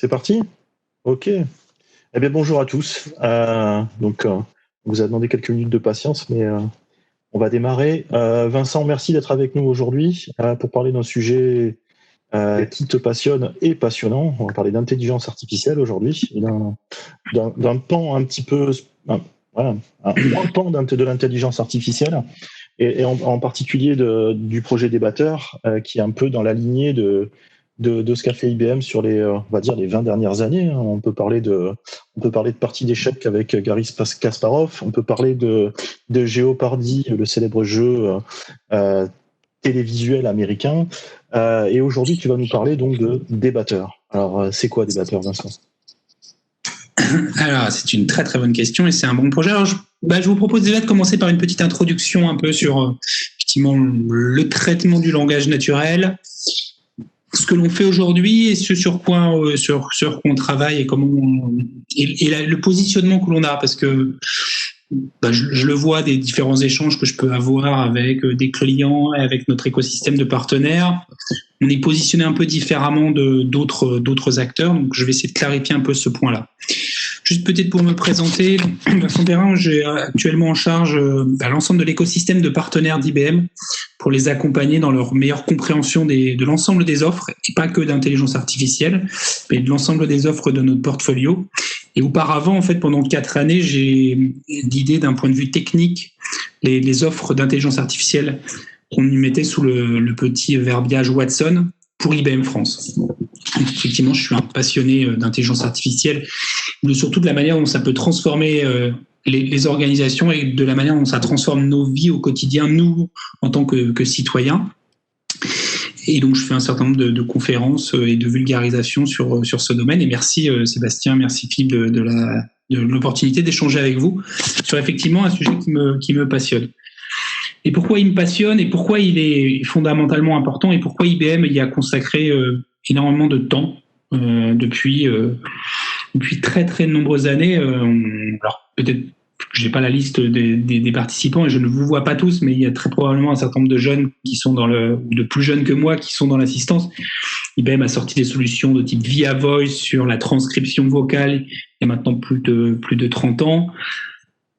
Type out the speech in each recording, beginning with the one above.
C'est parti? Ok. Eh bien, bonjour à tous. On vous a demandé quelques minutes de patience, mais on va démarrer. Vincent, merci d'être avec nous aujourd'hui pour parler d'un sujet qui te passionne et passionnant. On va parler d'intelligence artificielle aujourd'hui, et d'un pan un petit peu, voilà, un pan de l'intelligence artificielle, et en particulier du projet Débatteur, qui est un peu dans la lignée de ce qu'a fait IBM sur on va dire les 20 dernières années. On peut parler de partie d'échecs avec Garry Kasparov. On peut parler de Jeopardy, le célèbre jeu télévisuel américain. Et aujourd'hui, tu vas nous parler donc de Débatteur. Alors, c'est quoi Débatteur, Vincent ? Alors, c'est une très très bonne question et c'est un bon projet. Alors, je vous propose déjà de commencer par une petite introduction un peu sur effectivement le traitement du langage naturel, ce que l'on fait aujourd'hui et ce sur quoi on travaille et comment le positionnement que l'on a, parce que je le vois des différents échanges que je peux avoir avec des clients et avec notre écosystème de partenaires. On est positionné un peu différemment d'autres acteurs, donc je vais essayer de clarifier un peu ce point-là. Juste peut-être pour me présenter, Vincent Perrin, j'ai actuellement en charge l'ensemble de l'écosystème de partenaires d'IBM pour les accompagner dans leur meilleure compréhension de l'ensemble des offres, et pas que d'intelligence artificielle, mais de l'ensemble des offres de notre portfolio. Et auparavant, en fait, pendant 4 années, j'ai guidé d'un point de vue technique les offres d'intelligence artificielle qu'on y mettait sous le petit verbiage Watson pour IBM France. Donc, effectivement, je suis un passionné d'intelligence artificielle, mais surtout de la manière dont ça peut transformer les organisations et de la manière dont ça transforme nos vies au quotidien, nous, en tant que citoyens. Et donc, je fais un certain nombre de conférences et de vulgarisation sur ce domaine. Et merci Sébastien, merci Philippe de l'opportunité d'échanger avec vous sur effectivement un sujet qui me passionne. Et pourquoi il me passionne et pourquoi il est fondamentalement important et pourquoi IBM y a consacré énormément de temps depuis très très nombreuses années. Alors peut-être je n'ai pas la liste des participants et je ne vous vois pas tous, mais il y a très probablement un certain nombre de jeunes qui sont de plus jeunes que moi qui sont dans l'assistance. IBM a sorti des solutions de type Via Voice sur la transcription vocale il y a maintenant plus de 30 ans.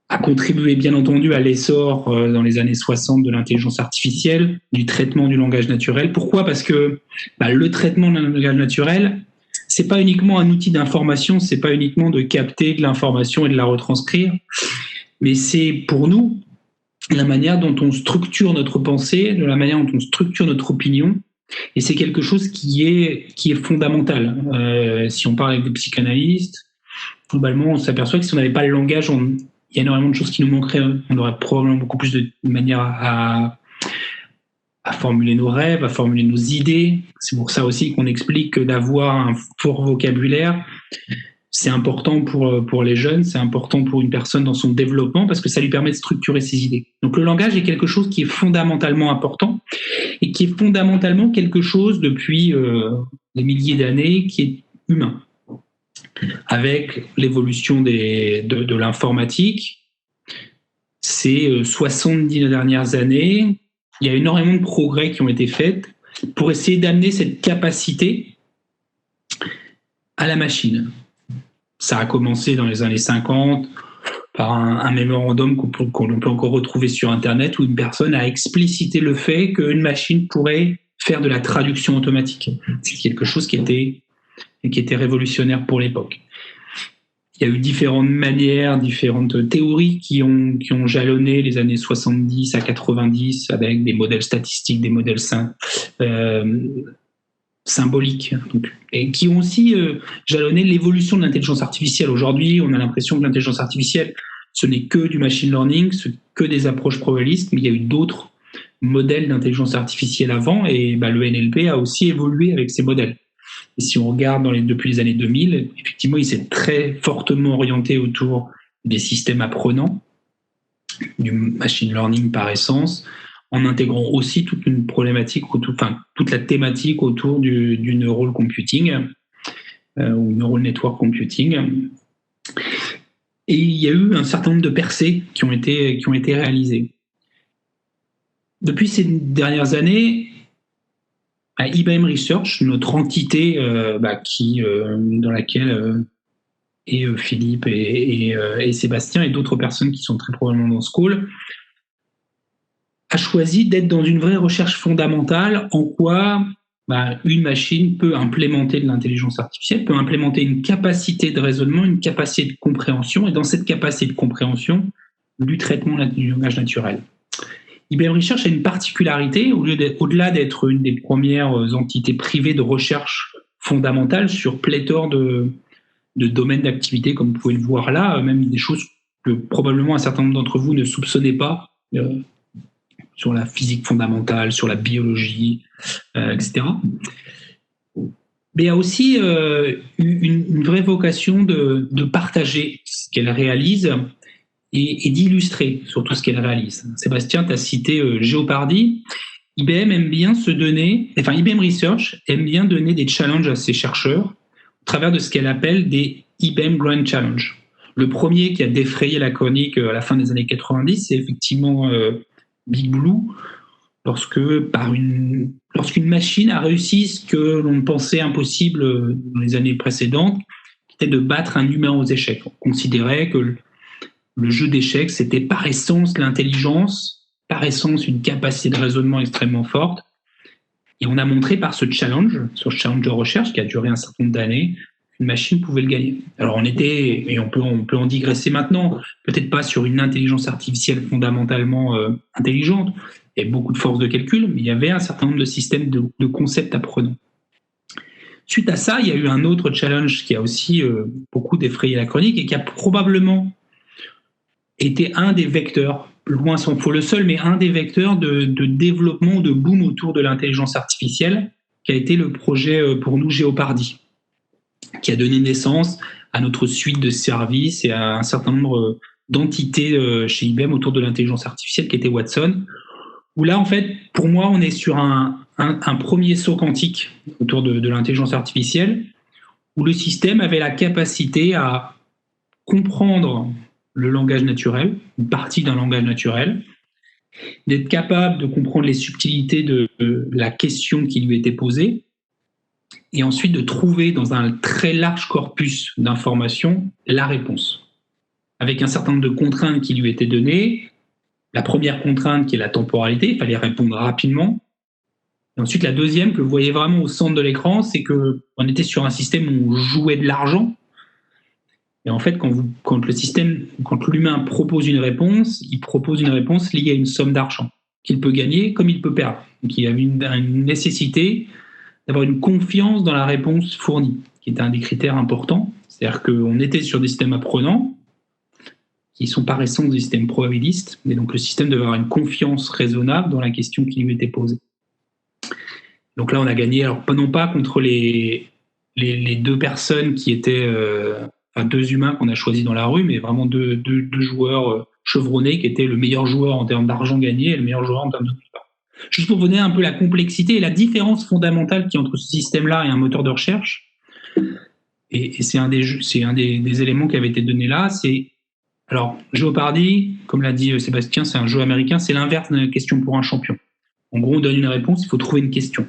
A contribué bien entendu à l'essor dans les années 60 de l'intelligence artificielle, du traitement du langage naturel. Pourquoi ? Parce que le traitement du langage naturel, c'est pas uniquement un outil d'information, c'est pas uniquement de capter de l'information et de la retranscrire, mais c'est pour nous la manière dont on structure notre pensée, de la manière dont on structure notre opinion, et c'est quelque chose qui est fondamental. Si on parle avec des psychanalystes, globalement, on s'aperçoit que si on n'avait pas le langage, il y a énormément de choses qui nous manqueraient. On aurait probablement beaucoup plus de manière à formuler nos rêves, à formuler nos idées. C'est pour ça aussi qu'on explique que d'avoir un fort vocabulaire, c'est important pour les jeunes, c'est important pour une personne dans son développement parce que ça lui permet de structurer ses idées. Donc le langage est quelque chose qui est fondamentalement important et qui est fondamentalement quelque chose depuis des milliers d'années qui est humain. Avec l'évolution de l'informatique, ces 70 dernières années, il y a énormément de progrès qui ont été faits pour essayer d'amener cette capacité à la machine. Ça a commencé dans les années 50 par un mémorandum qu'on peut encore retrouver sur Internet où une personne a explicité le fait qu'une machine pourrait faire de la traduction automatique. C'est quelque chose qui était révolutionnaire pour l'époque. Il y a eu différentes manières, différentes théories qui ont jalonné les années 70 à 90 avec des modèles statistiques, des modèles symboliques, et qui ont aussi jalonné l'évolution de l'intelligence artificielle. Aujourd'hui, on a l'impression que l'intelligence artificielle, ce n'est que du machine learning, que des approches probabilistes, mais il y a eu d'autres modèles d'intelligence artificielle avant, et le NLP a aussi évolué avec ces modèles. Et si on regarde depuis les années 2000, effectivement, il s'est très fortement orienté autour des systèmes apprenants, du machine learning par essence, en intégrant aussi toute une problématique, toute la thématique autour du neural computing ou neural network computing. Et il y a eu un certain nombre de percées qui ont été réalisées. Depuis ces dernières années, à IBM Research, notre entité dans laquelle et Philippe et Sébastien et d'autres personnes qui sont très probablement dans ce call, a choisi d'être dans une vraie recherche fondamentale en quoi une machine peut implémenter de l'intelligence artificielle, peut implémenter une capacité de raisonnement, une capacité de compréhension, et dans cette capacité de compréhension, du traitement du langage naturel. IBM Research a une particularité, au-delà d'être une des premières entités privées de recherche fondamentale sur pléthore de domaines d'activité, comme vous pouvez le voir là, même des choses que probablement un certain nombre d'entre vous ne soupçonnaient pas, sur la physique fondamentale, sur la biologie, etc. Mais il y a aussi une vraie vocation de partager ce qu'elle réalise et d'illustrer surtout ce qu'elle réalise. Sébastien, tu as cité Jeopardy. IBM Research aime bien donner des challenges à ses chercheurs au travers de ce qu'elle appelle des IBM Grand Challenge. Le premier qui a défrayé la chronique à la fin des années 90, c'est effectivement Big Blue, lorsqu'une machine a réussi ce que l'on pensait impossible dans les années précédentes, qui était de battre un humain aux échecs. On considérait que le jeu d'échecs, c'était par essence l'intelligence, par essence une capacité de raisonnement extrêmement forte. Et on a montré par ce challenge de recherche qui a duré un certain nombre d'années, qu'une machine pouvait le gagner. Alors on peut en digresser maintenant, peut-être pas sur une intelligence artificielle fondamentalement intelligente, il y a beaucoup de force de calcul, mais il y avait un certain nombre de systèmes de concepts apprenants. Suite à ça, il y a eu un autre challenge qui a aussi beaucoup défrayé la chronique et qui a probablement été un des vecteurs, loin s'en faut le seul, mais un des vecteurs de développement, de boom autour de l'intelligence artificielle, qui a été le projet pour nous Jeopardy, qui a donné naissance à notre suite de services et à un certain nombre d'entités chez IBM autour de l'intelligence artificielle, qui était Watson, où là, en fait, pour moi, on est sur un premier saut quantique autour de l'intelligence artificielle, où le système avait la capacité à comprendre le langage naturel, une partie d'un langage naturel, d'être capable de comprendre les subtilités de la question qui lui était posée, et ensuite de trouver dans un très large corpus d'informations la réponse, avec un certain nombre de contraintes qui lui étaient données. La première contrainte qui est la temporalité, il fallait répondre rapidement. Et ensuite, la deuxième que vous voyez vraiment au centre de l'écran, c'est qu'on était sur un système où on jouait de l'argent. Et en fait, quand l'humain propose une réponse, il propose une réponse liée à une somme d'argent qu'il peut gagner comme il peut perdre. Donc il y avait une nécessité d'avoir une confiance dans la réponse fournie, qui était un des critères importants. C'est-à-dire qu'on était sur des systèmes apprenants, qui sont par essence des systèmes probabilistes, mais donc le système devait avoir une confiance raisonnable dans la question qui lui était posée. Donc là, on a gagné, alors non pas contre les deux personnes qui étaient, deux humains qu'on a choisis dans la rue, mais vraiment deux joueurs chevronnés qui étaient le meilleur joueur en termes d'argent gagné et le meilleur joueur en termes de victoire. Juste pour vous donner un peu la complexité et la différence fondamentale qu'il y a entre ce système-là et un moteur de recherche. Et c'est un des éléments qui avait été donné là. Alors, Jeopardy, comme l'a dit Sébastien, c'est un jeu américain, c'est l'inverse d'une question pour un champion. En gros, on donne une réponse, il faut trouver une question.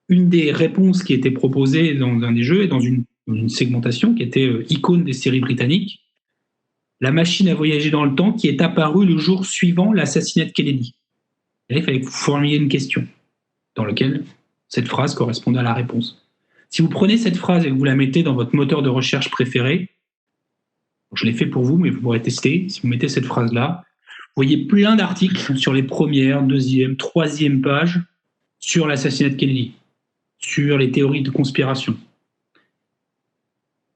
Une des réponses qui était proposée dans un des jeux et dans une segmentation qui était icône des séries britanniques, la machine à voyager dans le temps qui est apparue le jour suivant l'assassinat de Kennedy. Et là, il fallait que vous formuliez une question dans laquelle cette phrase correspondait à la réponse. Si vous prenez cette phrase et que vous la mettez dans votre moteur de recherche préféré, je l'ai fait pour vous, mais vous pourrez tester, si vous mettez cette phrase-là, vous voyez plein d'articles sur les premières, deuxième, troisième pages sur l'assassinat de Kennedy, sur les théories de conspiration.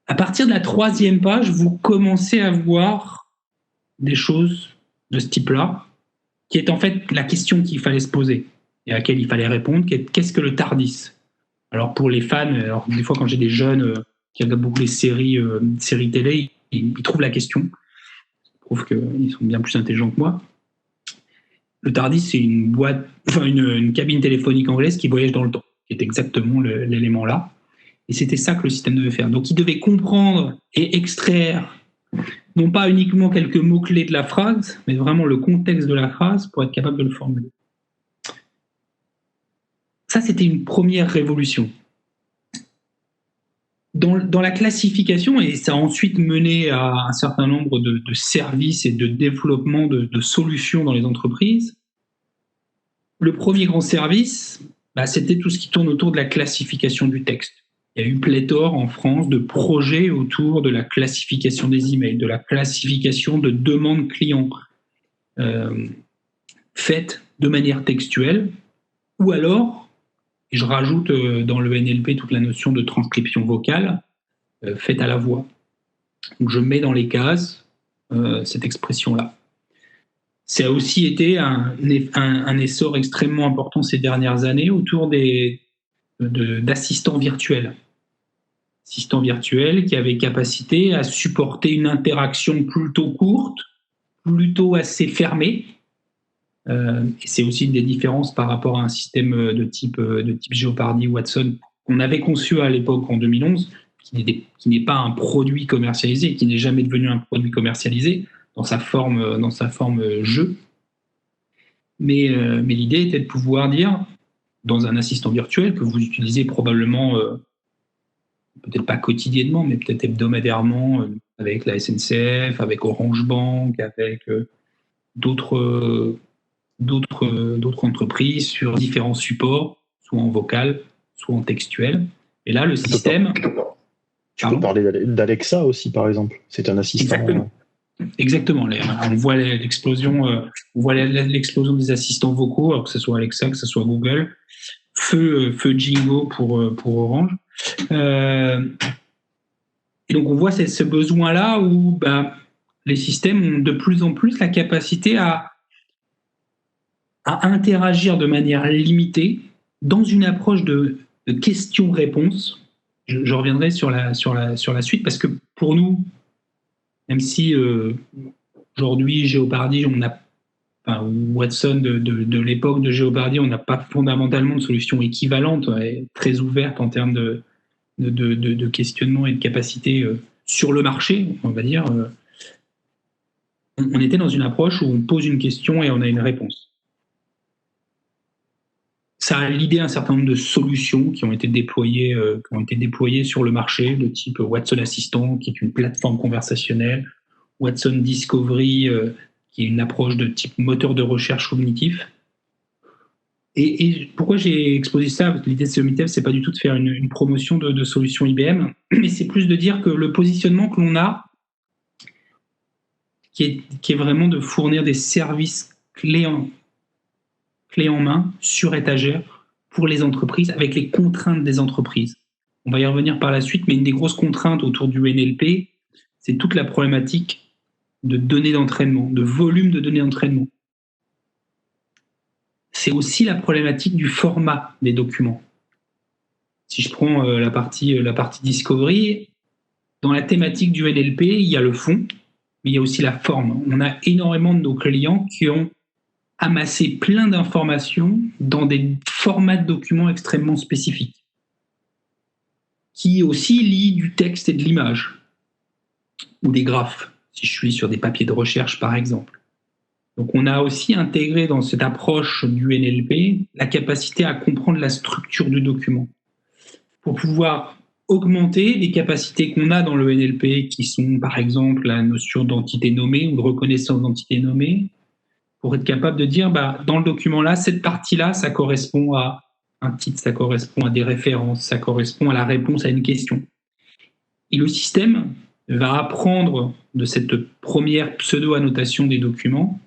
À partir de la troisième page, vous commencez à voir des choses de ce type-là, qui est en fait la question qu'il fallait se poser et à laquelle il fallait répondre, qu'est-ce que le TARDIS ? Alors pour les fans, des fois quand j'ai des jeunes qui regardent beaucoup les séries télé, ils trouvent la question. Je trouve qu'ils sont bien plus intelligents que moi. Le TARDIS, c'est une cabine téléphonique anglaise qui voyage dans le temps, qui est exactement l'élément là. Et c'était ça que le système devait faire. Donc il devait comprendre et extraire, non pas uniquement quelques mots-clés de la phrase, mais vraiment le contexte de la phrase pour être capable de le formuler. Ça, c'était une première révolution. Dans la classification, et ça a ensuite mené à un certain nombre de services et de développement de solutions dans les entreprises, le premier grand service, c'était tout ce qui tourne autour de la classification du texte. Il y a eu pléthore en France de projets autour de la classification des emails, de la classification de demandes clients faites de manière textuelle, ou alors, et je rajoute dans le NLP toute la notion de transcription vocale faite à la voix. Donc je mets dans les cases cette expression-là. Ça a aussi été un essor extrêmement important ces dernières années autour d'assistants virtuels. Assistants virtuels qui avaient capacité à supporter une interaction plutôt courte, plutôt assez fermée. Et c'est aussi une des différences par rapport à un système de type Jeopardy ou Watson qu'on avait conçu à l'époque en 2011, qui n'est pas un produit commercialisé, qui n'est jamais devenu un produit commercialisé dans sa forme jeu. Mais l'idée était de pouvoir dire, dans un assistant virtuel que vous utilisez probablement, peut-être pas quotidiennement, mais peut-être hebdomadairement, avec la SNCF, avec Orange Bank, avec d'autres entreprises sur différents supports, soit en vocal, soit en textuel. Et là, le système... Tu peux parler d'Alexa aussi, par exemple. C'est un assistant... Exactement. On voit l'explosion des assistants vocaux, alors que ce soit Alexa, que ce soit Google, feu Jingo pour Orange. Et donc on voit ce besoin-là où les systèmes ont de plus en plus la capacité à interagir de manière limitée dans une approche de questions-réponses. Je reviendrai sur la suite, parce que pour nous, même si aujourd'hui, Jeopardy, Watson de l'époque de Jeopardy, on n'a pas fondamentalement de solution équivalente, très ouverte en termes de questionnement et de capacité sur le marché, on va dire. On était dans une approche où on pose une question et on a une réponse. Ça a l'idée un certain nombre de solutions qui ont été déployées sur le marché, de type Watson Assistant, qui est une plateforme conversationnelle, Watson Discovery, qui est une approche de type moteur de recherche cognitif. Et pourquoi j'ai exposé ça? L'idée de ce Meetup, c'est pas du tout de faire une promotion de solutions IBM, mais c'est plus de dire que le positionnement que l'on a, qui est vraiment de fournir des services clés en main, sur étagère, pour les entreprises, avec les contraintes des entreprises. On va y revenir par la suite, mais une des grosses contraintes autour du NLP, c'est toute la problématique de données d'entraînement, de volume de données d'entraînement. C'est aussi la problématique du format des documents. Si je prends la partie Discovery, dans la thématique du NLP, il y a le fond, mais il y a aussi la forme. On a énormément de nos clients qui ont amassé plein d'informations dans des formats de documents extrêmement spécifiques, qui aussi lient du texte et de l'image, ou des graphes, si je suis sur des papiers de recherche par exemple. Donc on a aussi intégré dans cette approche du NLP la capacité à comprendre la structure du document, pour pouvoir augmenter les capacités qu'on a dans le NLP, qui sont par exemple la notion d'entité nommée ou de reconnaissance d'entité nommée, pour être capable de dire, dans le document-là, cette partie-là, ça correspond à un titre, ça correspond à des références, ça correspond à la réponse à une question. Et le système va apprendre de cette première pseudo-annotation des documents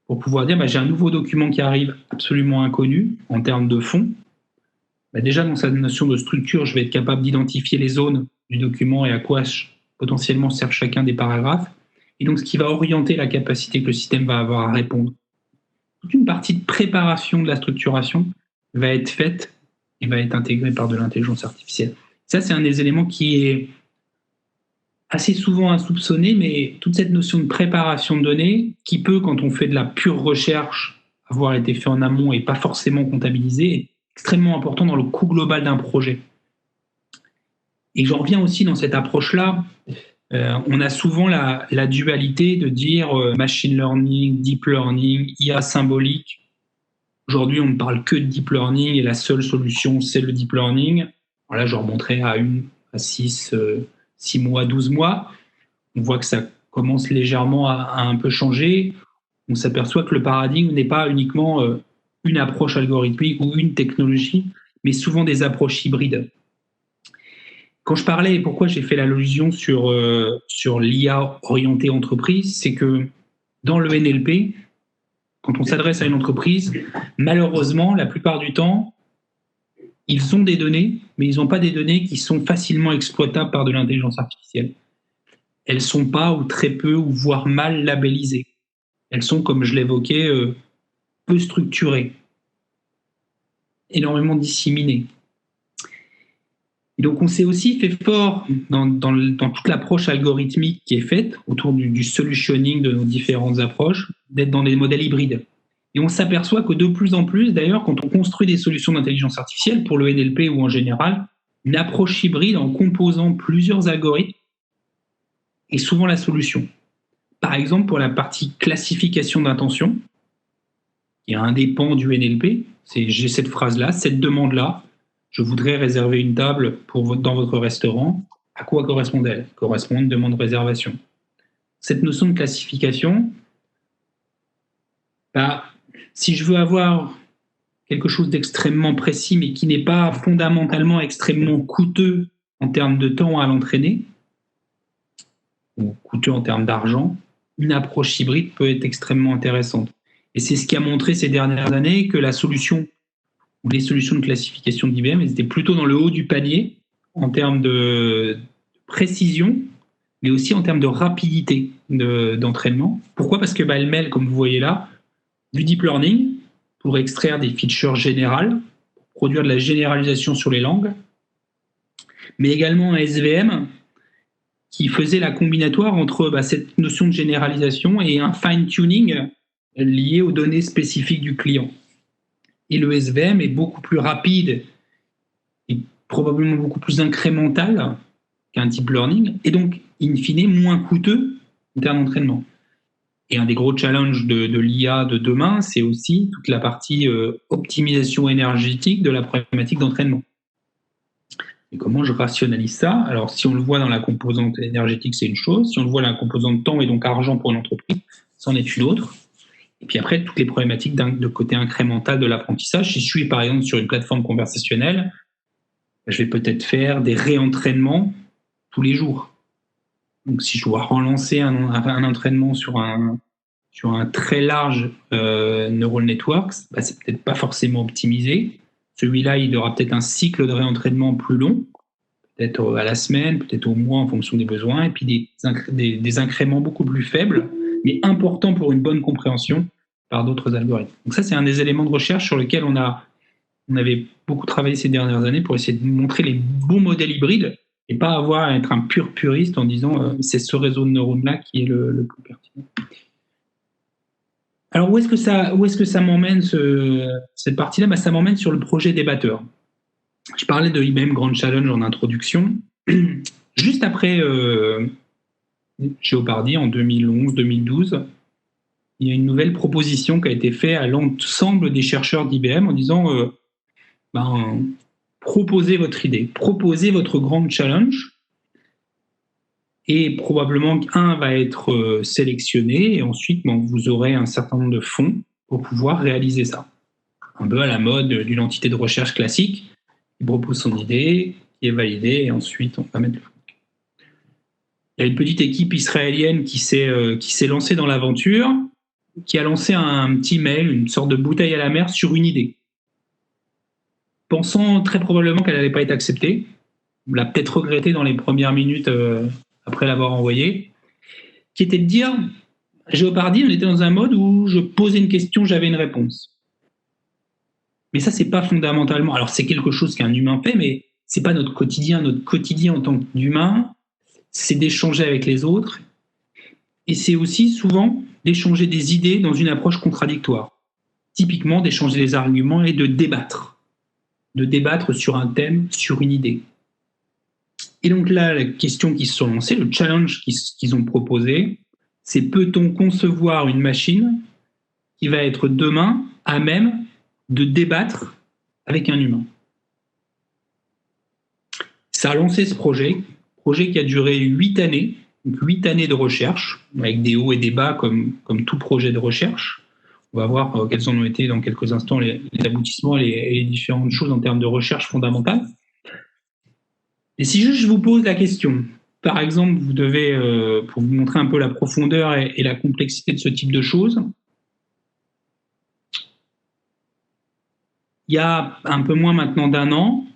pour pouvoir dire, j'ai un nouveau document qui arrive absolument inconnu en termes de fond. Déjà, dans sa notion de structure, je vais être capable d'identifier les zones du document et à quoi potentiellement sert chacun des paragraphes. Et donc, ce qui va orienter la capacité que le système va avoir à répondre. Toute une partie de préparation de la structuration va être faite et va être intégrée par de l'intelligence artificielle. Ça, c'est un des éléments qui est assez souvent insoupçonné, mais toute cette notion de préparation de données, qui peut, quand on fait de la pure recherche, avoir été fait en amont et pas forcément comptabilisé, est extrêmement important dans le coût global d'un projet. Et j'en reviens aussi dans cette approche-là. On a souvent la dualité de dire machine learning, deep learning, IA symbolique. Aujourd'hui, on ne parle que de deep learning et la seule solution, c'est le deep learning. Alors là, je remonterai à 6 mois, 12 mois. On voit que ça commence légèrement à un peu changer. On s'aperçoit que le paradigme n'est pas uniquement une approche algorithmique ou une technologie, mais souvent des approches hybrides. Quand je parlais, et pourquoi j'ai fait l'allusion sur l'IA orientée entreprise, c'est que dans le NLP, quand on s'adresse à une entreprise, malheureusement, la plupart du temps, ils ont des données, mais ils n'ont pas des données qui sont facilement exploitables par de l'intelligence artificielle. Elles ne sont pas, ou très peu, ou voire mal labellisées. Elles sont, comme je l'évoquais, peu structurées, énormément disséminées. Et donc, on s'est aussi fait fort dans toute l'approche algorithmique qui est faite autour du solutioning de nos différentes approches, d'être dans des modèles hybrides. Et on s'aperçoit que de plus en plus, d'ailleurs, quand on construit des solutions d'intelligence artificielle, pour le NLP ou en général, une approche hybride en composant plusieurs algorithmes est souvent la solution. Par exemple, pour la partie classification d'intention, qui est un des pans du NLP, j'ai cette phrase-là, cette demande-là, je voudrais réserver une table dans votre restaurant. À quoi correspond-elle ? Correspond à une demande de réservation. Cette notion de classification, si je veux avoir quelque chose d'extrêmement précis, mais qui n'est pas fondamentalement extrêmement coûteux en termes de temps à l'entraîner, ou coûteux en termes d'argent, une approche hybride peut être extrêmement intéressante. Et c'est ce qui a montré ces dernières années que la solution ou les solutions de classification d'IBM, elles étaient plutôt dans le haut du panier en termes de précision, mais aussi en termes de rapidité d'entraînement. Pourquoi ? Parce que elles mêlent, comme vous voyez là, du deep learning pour extraire des features générales, produire de la généralisation sur les langues, mais également un SVM qui faisait la combinatoire entre cette notion de généralisation et un fine-tuning lié aux données spécifiques du client. Et le SVM est beaucoup plus rapide et probablement beaucoup plus incrémental qu'un deep learning, et donc, in fine, moins coûteux en termes d'entraînement. Et un des gros challenges de l'IA de demain, c'est aussi toute la partie optimisation énergétique de la problématique d'entraînement. Et comment je rationalise ça ? Alors, si on le voit dans la composante énergétique, c'est une chose. Si on le voit dans la composante temps et donc argent pour l'entreprise, c'en est une autre. Et puis après, toutes les problématiques de côté incrémental de l'apprentissage. Si je suis, par exemple, sur une plateforme conversationnelle, je vais peut-être faire des réentraînements tous les jours. Donc, si je dois relancer un entraînement sur un très large neural networks, c'est peut-être pas forcément optimisé. Celui-là, il aura peut-être un cycle de réentraînement plus long, peut-être à la semaine, peut-être au mois en fonction des besoins, et puis des incréments beaucoup plus faibles, mais importants pour une bonne compréhension par d'autres algorithmes. Donc ça, c'est un des éléments de recherche sur lesquels on avait beaucoup travaillé ces dernières années pour essayer de montrer les bons modèles hybrides et pas avoir à être un pur puriste en disant c'est ce réseau de neurones-là qui est le plus pertinent. Alors, où est-ce que ça m'emmène, cette partie-là ? Ça m'emmène sur le projet débatteur. Je parlais de IBM Grand Challenge en introduction. Juste après Jeopardy, en 2011-2012, il y a une nouvelle proposition qui a été faite à l'ensemble des chercheurs d'IBM en disant proposez votre idée, proposez votre Grand Challenge. Et probablement qu'un va être sélectionné et ensuite vous aurez un certain nombre de fonds pour pouvoir réaliser ça. Un peu à la mode d'une entité de recherche classique qui propose son idée, qui est validée et ensuite on va mettre le fonds. Il y a une petite équipe israélienne qui s'est lancée dans l'aventure, qui a lancé un petit mail, une sorte de bouteille à la mer sur une idée. Pensant très probablement qu'elle n'allait pas être acceptée. On l'a peut-être regretté dans les premières minutes après l'avoir envoyé, qui était de dire, Jeopardy, on était dans un mode où je posais une question, j'avais une réponse. Mais ça, c'est pas fondamentalement... Alors, c'est quelque chose qu'un humain fait, mais c'est pas notre quotidien. Notre quotidien en tant qu'humain, c'est d'échanger avec les autres. Et c'est aussi souvent d'échanger des idées dans une approche contradictoire. Typiquement, d'échanger des arguments et de débattre. De débattre sur un thème, sur une idée. Et donc là, la question qu'ils se sont lancée, le challenge qu'ils ont proposé, c'est peut-on concevoir une machine qui va être demain à même de débattre avec un humain. Ça a lancé ce projet qui a duré 8 années, donc 8 années de recherche, avec des hauts et des bas comme tout projet de recherche. On va voir quels en ont été dans quelques instants les aboutissements et les différentes choses en termes de recherche fondamentale. Et si je vous pose la question, par exemple, vous devez, pour vous montrer un peu la profondeur et la complexité de ce type de choses, il y a un peu moins maintenant d'1 an,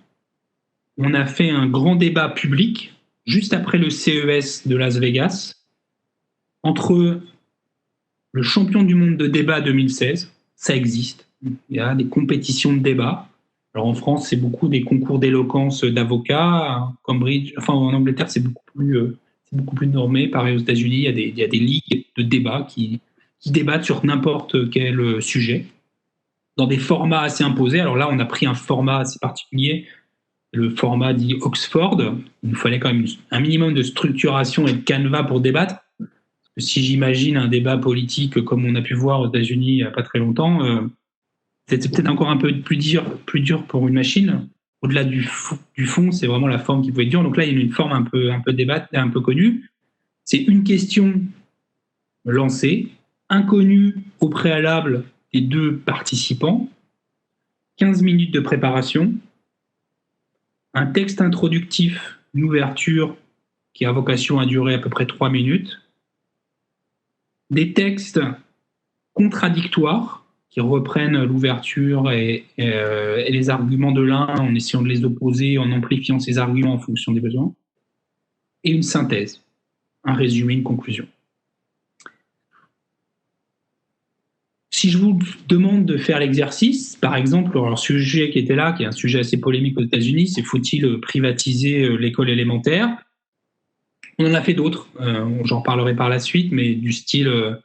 on a fait un grand débat public, juste après le CES de Las Vegas, entre le champion du monde de débat 2016, ça existe, il y a des compétitions de débat. Alors en France, c'est beaucoup des concours d'éloquence d'avocats, Cambridge, enfin en Angleterre, c'est beaucoup plus normé. Pareil aux États-Unis, il y a des ligues de débat qui débattent sur n'importe quel sujet, dans des formats assez imposés. Alors là, on a pris un format assez particulier, le format dit Oxford. Il nous fallait quand même un minimum de structuration et de canevas pour débattre. Si j'imagine un débat politique comme on a pu voir aux États-Unis il n'y a pas très longtemps, c'est peut-être encore un peu plus dur pour une machine. Au-delà du fond, c'est vraiment la forme qui peut être dure. Donc là, il y a une forme un peu débat, un peu connue. C'est une question lancée, inconnue au préalable des 2 participants, 15 minutes de préparation, un texte introductif, une ouverture qui a vocation à durer à peu près 3 minutes, des textes contradictoires qui reprennent l'ouverture et les arguments de l'un en essayant de les opposer, en amplifiant ces arguments en fonction des besoins, et une synthèse, un résumé, une conclusion. Si je vous demande de faire l'exercice, par exemple, alors, le sujet qui était là, qui est un sujet assez polémique aux États-Unis, c'est faut-il privatiser l'école élémentaire ? On en a fait d'autres, j'en parlerai par la suite, mais du style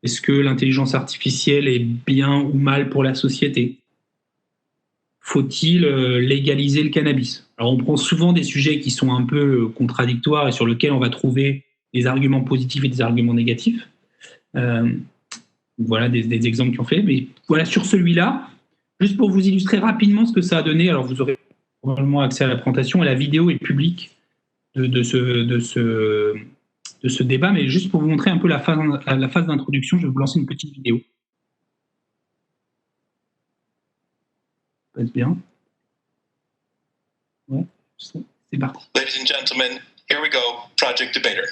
est-ce que l'intelligence artificielle est bien ou mal pour la société ? Faut-il légaliser le cannabis ? Alors on prend souvent des sujets qui sont un peu contradictoires et sur lesquels on va trouver des arguments positifs et des arguments négatifs. Voilà des exemples qui ont fait. Mais voilà, sur celui-là, juste pour vous illustrer rapidement ce que ça a donné, alors vous aurez probablement accès à la présentation et la vidéo est publique de ce débat, mais juste pour vous montrer un peu la phase d'introduction, je vais vous lancer une petite vidéo. Ça passe bien. Ouais, c'est parti. Ladies and gentlemen, here we go, Project Debater.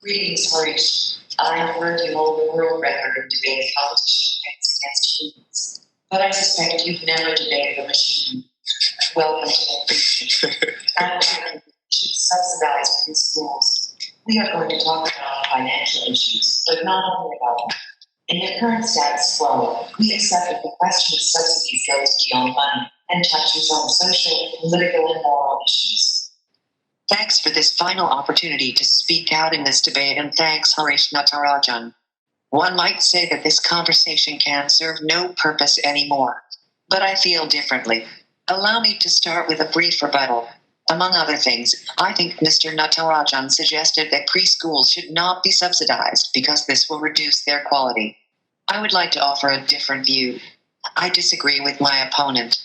Greetings, Harish. I've heard you hold the world record of debating competition against humans, but I suspect you've never debated a machine. Welcome to the precinct. I think we should subsidize preschools. We are going to talk about financial issues, but not only about them. In the current status quo, we accept that the question of subsidies goes beyond money and touches on social, political, and moral issues. Thanks for this final opportunity to speak out in this debate, and thanks, Harish Natarajan. One might say that this conversation can serve no purpose anymore, but I feel differently. Allow me to start with a brief rebuttal. Among other things, I think Mr. Natarajan suggested that preschools should not be subsidized because this will reduce their quality. I would like to offer a different view. I disagree with my opponent.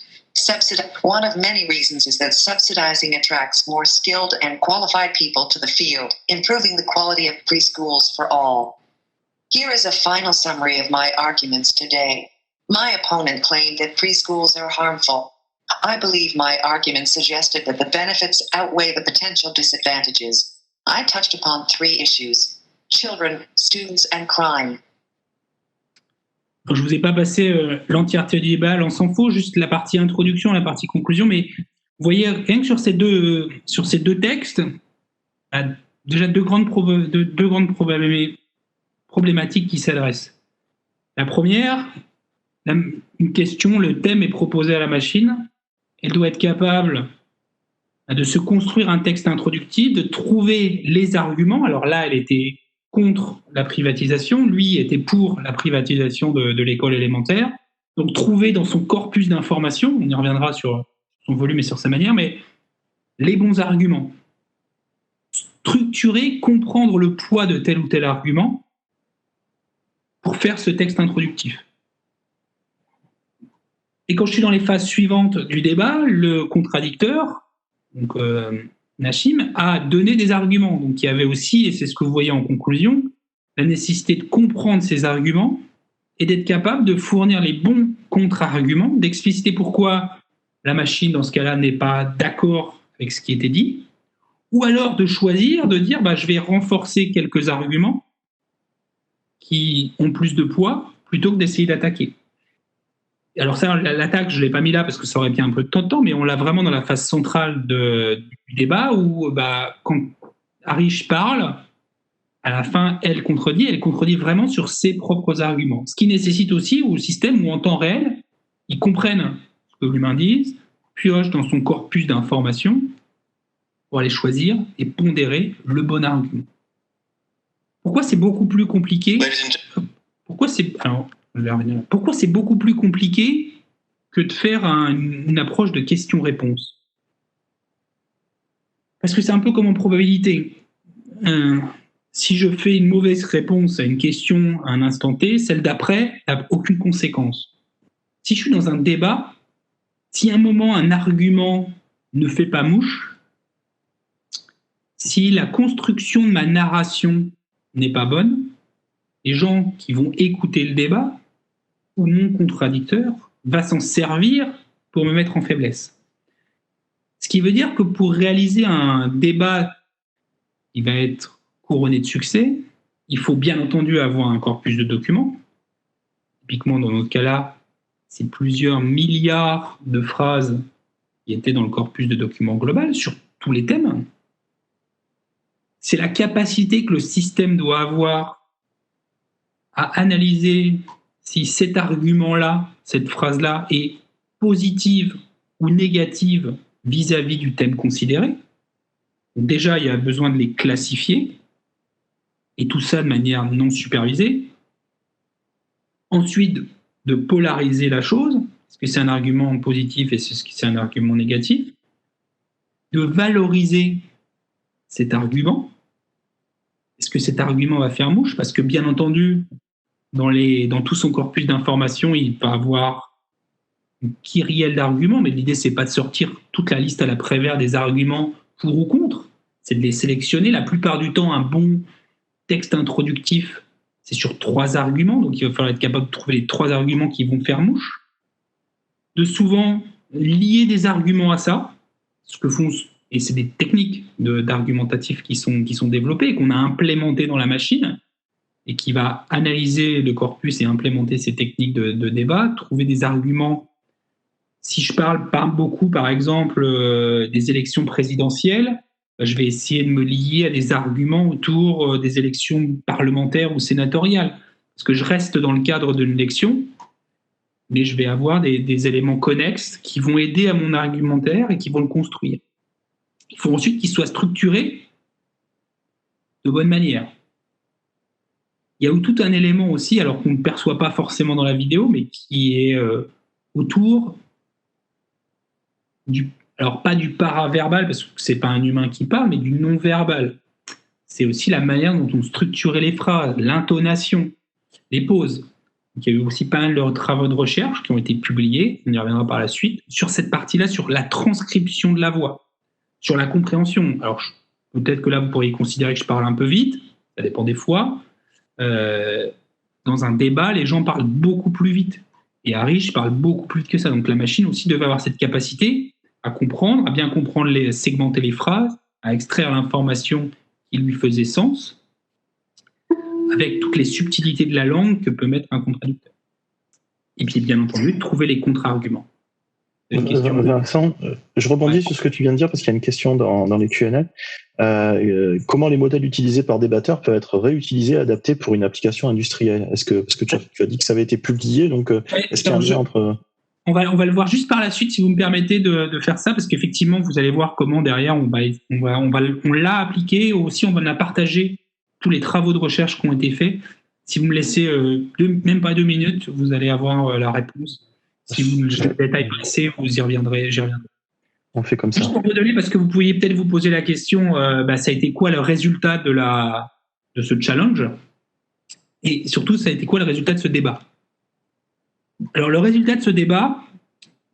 One of many reasons is that subsidizing attracts more skilled and qualified people to the field, improving the quality of preschools for all. Here is a final summary of my arguments today. My opponent claimed that preschools are harmful. I believe my argument suggested that the benefits outweigh the potential disadvantages. I touched upon 3 issues: children, students, and crime. Donc, je ne vous ai pas passé l'entièreté du débat, l'on s'en fout, juste la partie introduction, la partie conclusion, mais vous voyez, rien que sur ces deux textes, il y a déjà deux grandes problématiques qui s'adressent. La première, une question, le thème est proposé à la machine, elle doit être capable de se construire un texte introductif, de trouver les arguments. Alors là, elle était contre la privatisation, lui était pour la privatisation de l'école élémentaire. Donc trouver dans son corpus d'informations, on y reviendra sur son volume et sur sa manière, mais les bons arguments. Structurer, comprendre le poids de tel ou tel argument pour faire ce texte introductif. Et quand je suis dans les phases suivantes du débat, le contradicteur, donc Nachim, a donné des arguments. Donc il y avait aussi, et c'est ce que vous voyez en conclusion, la nécessité de comprendre ces arguments et d'être capable de fournir les bons contre-arguments, d'expliciter pourquoi la machine, dans ce cas-là, n'est pas d'accord avec ce qui était dit, ou alors de choisir, de dire je vais renforcer quelques arguments qui ont plus de poids plutôt que d'essayer d'attaquer. Alors ça, l'attaque, je ne l'ai pas mis là parce que ça aurait pris un peu de temps, mais on l'a vraiment dans la phase centrale du débat où quand Harish parle, à la fin, elle contredit vraiment sur ses propres arguments. Ce qui nécessite aussi au système où en temps réel, ils comprennent ce que l'humain dit, piochent dans son corpus d'informations pour aller choisir et pondérer le bon argument. Pourquoi c'est beaucoup plus compliqué ? Pourquoi c'est beaucoup plus compliqué que de faire une approche de question-réponse ? Parce que c'est un peu comme en probabilité. Si je fais une mauvaise réponse à une question à un instant T, celle d'après n'a aucune conséquence. Si je suis dans un débat, si à un moment un argument ne fait pas mouche, si la construction de ma narration n'est pas bonne, les gens qui vont écouter le débat ou mon contradicteur va s'en servir pour me mettre en faiblesse. Ce qui veut dire que pour réaliser un débat qui va être couronné de succès, il faut bien entendu avoir un corpus de documents. Typiquement, dans notre cas-là, c'est plusieurs milliards de phrases qui étaient dans le corpus de documents global sur tous les thèmes. C'est la capacité que le système doit avoir à analyser si cet argument-là, cette phrase-là est positive ou négative vis-à-vis du thème considéré. Donc déjà, il y a besoin de les classifier, et tout ça de manière non supervisée. Ensuite, de polariser la chose, est-ce que c'est un argument positif et est-ce que c'est un argument négatif. De valoriser cet argument. Est-ce que cet argument va faire mouche ? Parce que bien entendu, dans tout son corpus d'informations, il va avoir une kyrielle d'arguments, mais l'idée, c'est pas de sortir toute la liste à la Prévert des arguments pour ou contre, c'est de les sélectionner. La plupart du temps, un bon texte introductif, c'est sur 3 arguments, donc il va falloir être capable de trouver les 3 arguments qui vont faire mouche. De souvent lier des arguments à ça, ce que font, et c'est des techniques d'argumentatif qui sont développées, qu'on a implémentées dans la machine, et qui va analyser le corpus et implémenter ces techniques de débat, trouver des arguments. Si je parle beaucoup, par exemple, des élections présidentielles, je vais essayer de me lier à des arguments autour des élections parlementaires ou sénatoriales. Parce que je reste dans le cadre d'une élection, mais je vais avoir des éléments connexes qui vont aider à mon argumentaire et qui vont le construire. Il faut ensuite qu'il soit structuré de bonne manière. Il y a tout un élément aussi, alors qu'on ne perçoit pas forcément dans la vidéo, mais qui est autour alors pas du paraverbal, parce que c'est pas un humain qui parle, mais du non-verbal. C'est aussi la manière dont on structurait les phrases, l'intonation, les pauses. Donc, il y a eu aussi pas mal de travaux de recherche qui ont été publiés, on y reviendra par la suite, sur cette partie-là, sur la transcription de la voix, sur la compréhension. Alors peut-être que là, vous pourriez considérer que je parle un peu vite, ça dépend des fois. Dans un débat, les gens parlent beaucoup plus vite. Et Harish parle beaucoup plus vite que ça. Donc la machine aussi devait avoir cette capacité à comprendre, à bien comprendre, segmenter les phrases, à extraire l'information qui lui faisait sens, avec toutes les subtilités de la langue que peut mettre un contradicteur. Et puis, bien entendu, trouver les contre-arguments. Vincent, je rebondis sur ce que tu viens de dire parce qu'il y a une question dans les Q&A. Comment les modèles utilisés par débatteurs peuvent être réutilisés, adaptés pour une application industrielle ? Parce que tu as dit que ça avait été publié, donc est-ce qu'il y a un lien entre... On va le voir juste par la suite, si vous me permettez de faire ça, parce qu'effectivement, vous allez voir comment derrière on l'a appliqué, aussi on va partager tous les travaux de recherche qui ont été faits. Si vous me laissez même pas 2 minutes, vous allez avoir la réponse. Si vous le détail passé, j'y reviendrai. On fait comme ça. Juste pour vous donner, parce que vous pouviez peut-être vous poser la question, ça a été quoi le résultat de ce challenge ? Et surtout, ça a été quoi le résultat de ce débat ? Alors, le résultat de ce débat,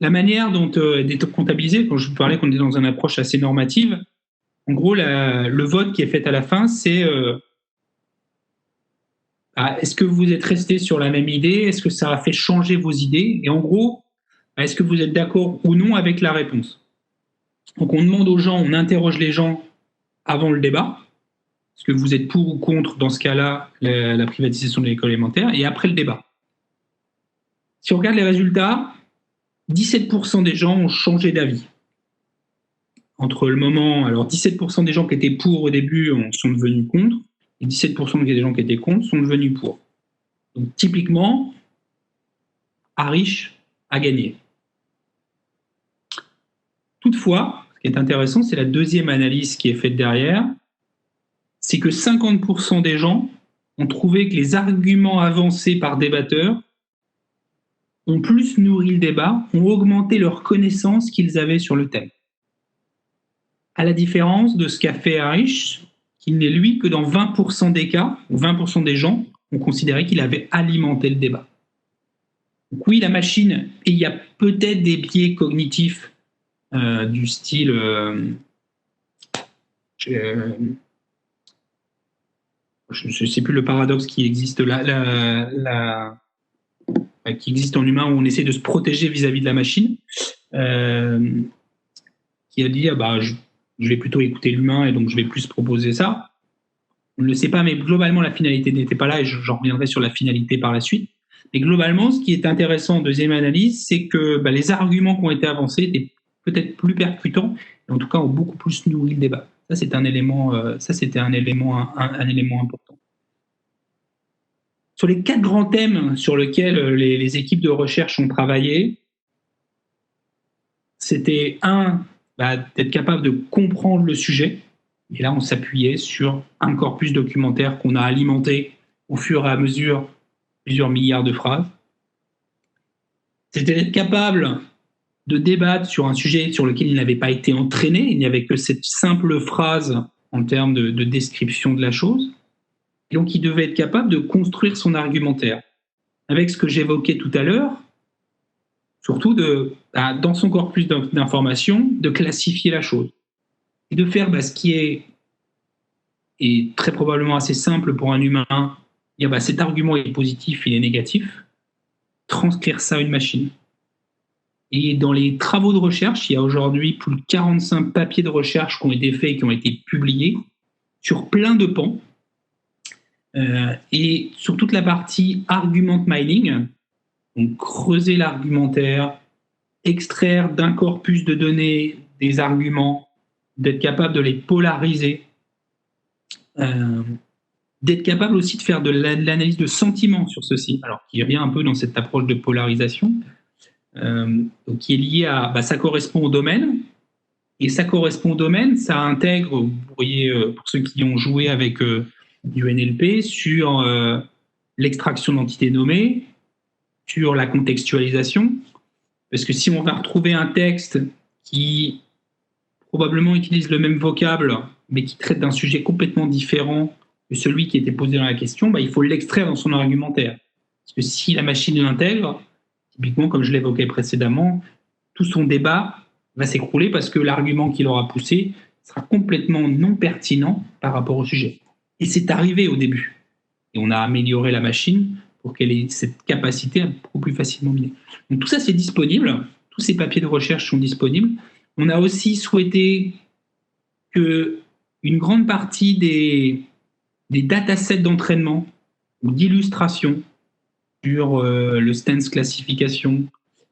la manière dont est comptabilisé, quand je vous parlais qu'on est dans une approche assez normative, en gros, le vote qui est fait à la fin, c'est est-ce que vous êtes resté sur la même idée? Est-ce que ça a fait changer vos idées? Et en gros, est-ce que vous êtes d'accord ou non avec la réponse? Donc on demande aux gens, on interroge les gens avant le débat. Est-ce que vous êtes pour ou contre, dans ce cas-là, la privatisation de l'école élémentaire? Et après le débat. Si on regarde les résultats, 17% des gens ont changé d'avis. Entre le moment, alors 17% des gens qui étaient pour au début sont devenus contre, et 17% des gens qui étaient contre sont devenus pour. Donc typiquement, Harish a gagné. Toutefois, ce qui est intéressant, c'est la deuxième analyse qui est faite derrière, c'est que 50% des gens ont trouvé que les arguments avancés par débatteurs ont plus nourri le débat, ont augmenté leur connaissance qu'ils avaient sur le thème. À la différence de ce qu'a fait Harish, qui n'est lui que dans 20% des cas, ou 20% des gens ont considéré qu'il avait alimenté le débat. Donc oui, la machine, et il y a peut-être des biais cognitifs du style je ne sais plus le paradoxe qui existe là, qui existe en humain où on essaie de se protéger vis-à-vis de la machine, qui a dit je vais plutôt écouter l'humain et donc je vais plus proposer ça. On ne le sait pas, mais globalement la finalité n'était pas là et j'en reviendrai sur la finalité par la suite. Mais globalement, ce qui est intéressant en deuxième analyse, c'est que les arguments qui ont été avancés étaient peut-être plus percutants, et en tout cas ont beaucoup plus nourri le débat. Ça, c'était un élément important. Sur les 4 grands thèmes sur lesquels les équipes de recherche ont travaillé, c'était d'être capable de comprendre le sujet. Et là, on s'appuyait sur un corpus documentaire qu'on a alimenté au fur et à mesure plusieurs milliards de phrases. C'était d'être capable de débattre sur un sujet sur lequel il n'avait pas été entraîné, il n'y avait que cette simple phrase en termes de description de la chose. Et donc, il devait être capable de construire son argumentaire. Avec ce que j'évoquais tout à l'heure, surtout dans son corpus d'informations, de classifier la chose. Et de faire ce qui est très probablement assez simple pour un humain, dire cet argument est positif, il est négatif, transcrire ça à une machine. Et dans les travaux de recherche, il y a aujourd'hui plus de 45 papiers de recherche qui ont été faits et qui ont été publiés sur plein de pans. Et sur toute la partie argument mining, donc creuser l'argumentaire, extraire d'un corpus de données des arguments, d'être capable de les polariser, d'être capable aussi de faire de l'analyse de sentiments sur ceci, alors qui revient un peu dans cette approche de polarisation, donc qui est liée à ça correspond au domaine, et ça correspond au domaine, ça intègre, vous voyez, pour ceux qui ont joué avec du NLP, sur l'extraction d'entités nommées, sur la contextualisation, parce que si on va retrouver un texte qui probablement utilise le même vocable, mais qui traite d'un sujet complètement différent que celui qui était posé dans la question, il faut l'extraire dans son argumentaire. Parce que si la machine l'intègre, typiquement, comme je l'évoquais précédemment, tout son débat va s'écrouler parce que l'argument qu'il aura poussé sera complètement non pertinent par rapport au sujet. Et c'est arrivé au début. Et on a amélioré la machine pour qu'elle ait cette capacité à beaucoup plus facilement miner. Donc tout ça, c'est disponible. Tous ces papiers de recherche sont disponibles. On a aussi souhaité qu'une grande partie des datasets d'entraînement ou d'illustration sur le stance classification,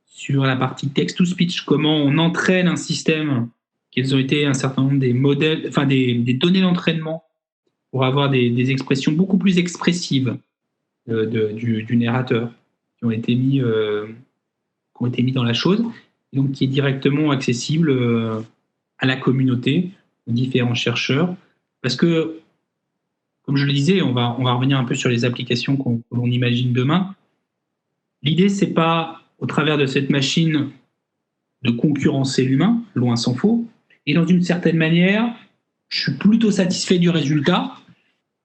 sur la partie text-to-speech, comment on entraîne un système, quels ont été un certain nombre des modèles, des données d'entraînement pour avoir des expressions beaucoup plus expressives du narrateur qui ont été mis dans la chose, et donc qui est directement accessible à la communauté, aux différents chercheurs, parce que, comme je le disais, on va revenir un peu sur les applications qu'on imagine demain. L'idée, c'est pas, au travers de cette machine, de concurrencer l'humain, loin s'en faut, et dans une certaine manière, je suis plutôt satisfait du résultat,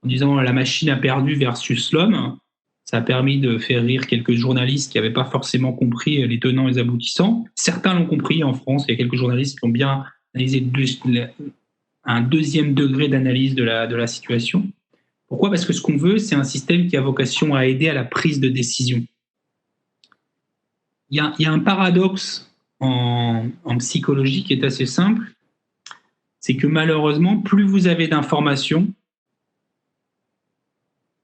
en disant la machine a perdu versus l'homme. Ça a permis de faire rire quelques journalistes qui n'avaient pas forcément compris les tenants et les aboutissants. Certains l'ont compris en France. Il y a quelques journalistes qui ont bien analysé un deuxième degré d'analyse de la situation. Pourquoi ? Parce que ce qu'on veut, c'est un système qui a vocation à aider à la prise de décision. Il y a un paradoxe en psychologie qui est assez simple. C'est que malheureusement, plus vous avez d'informations,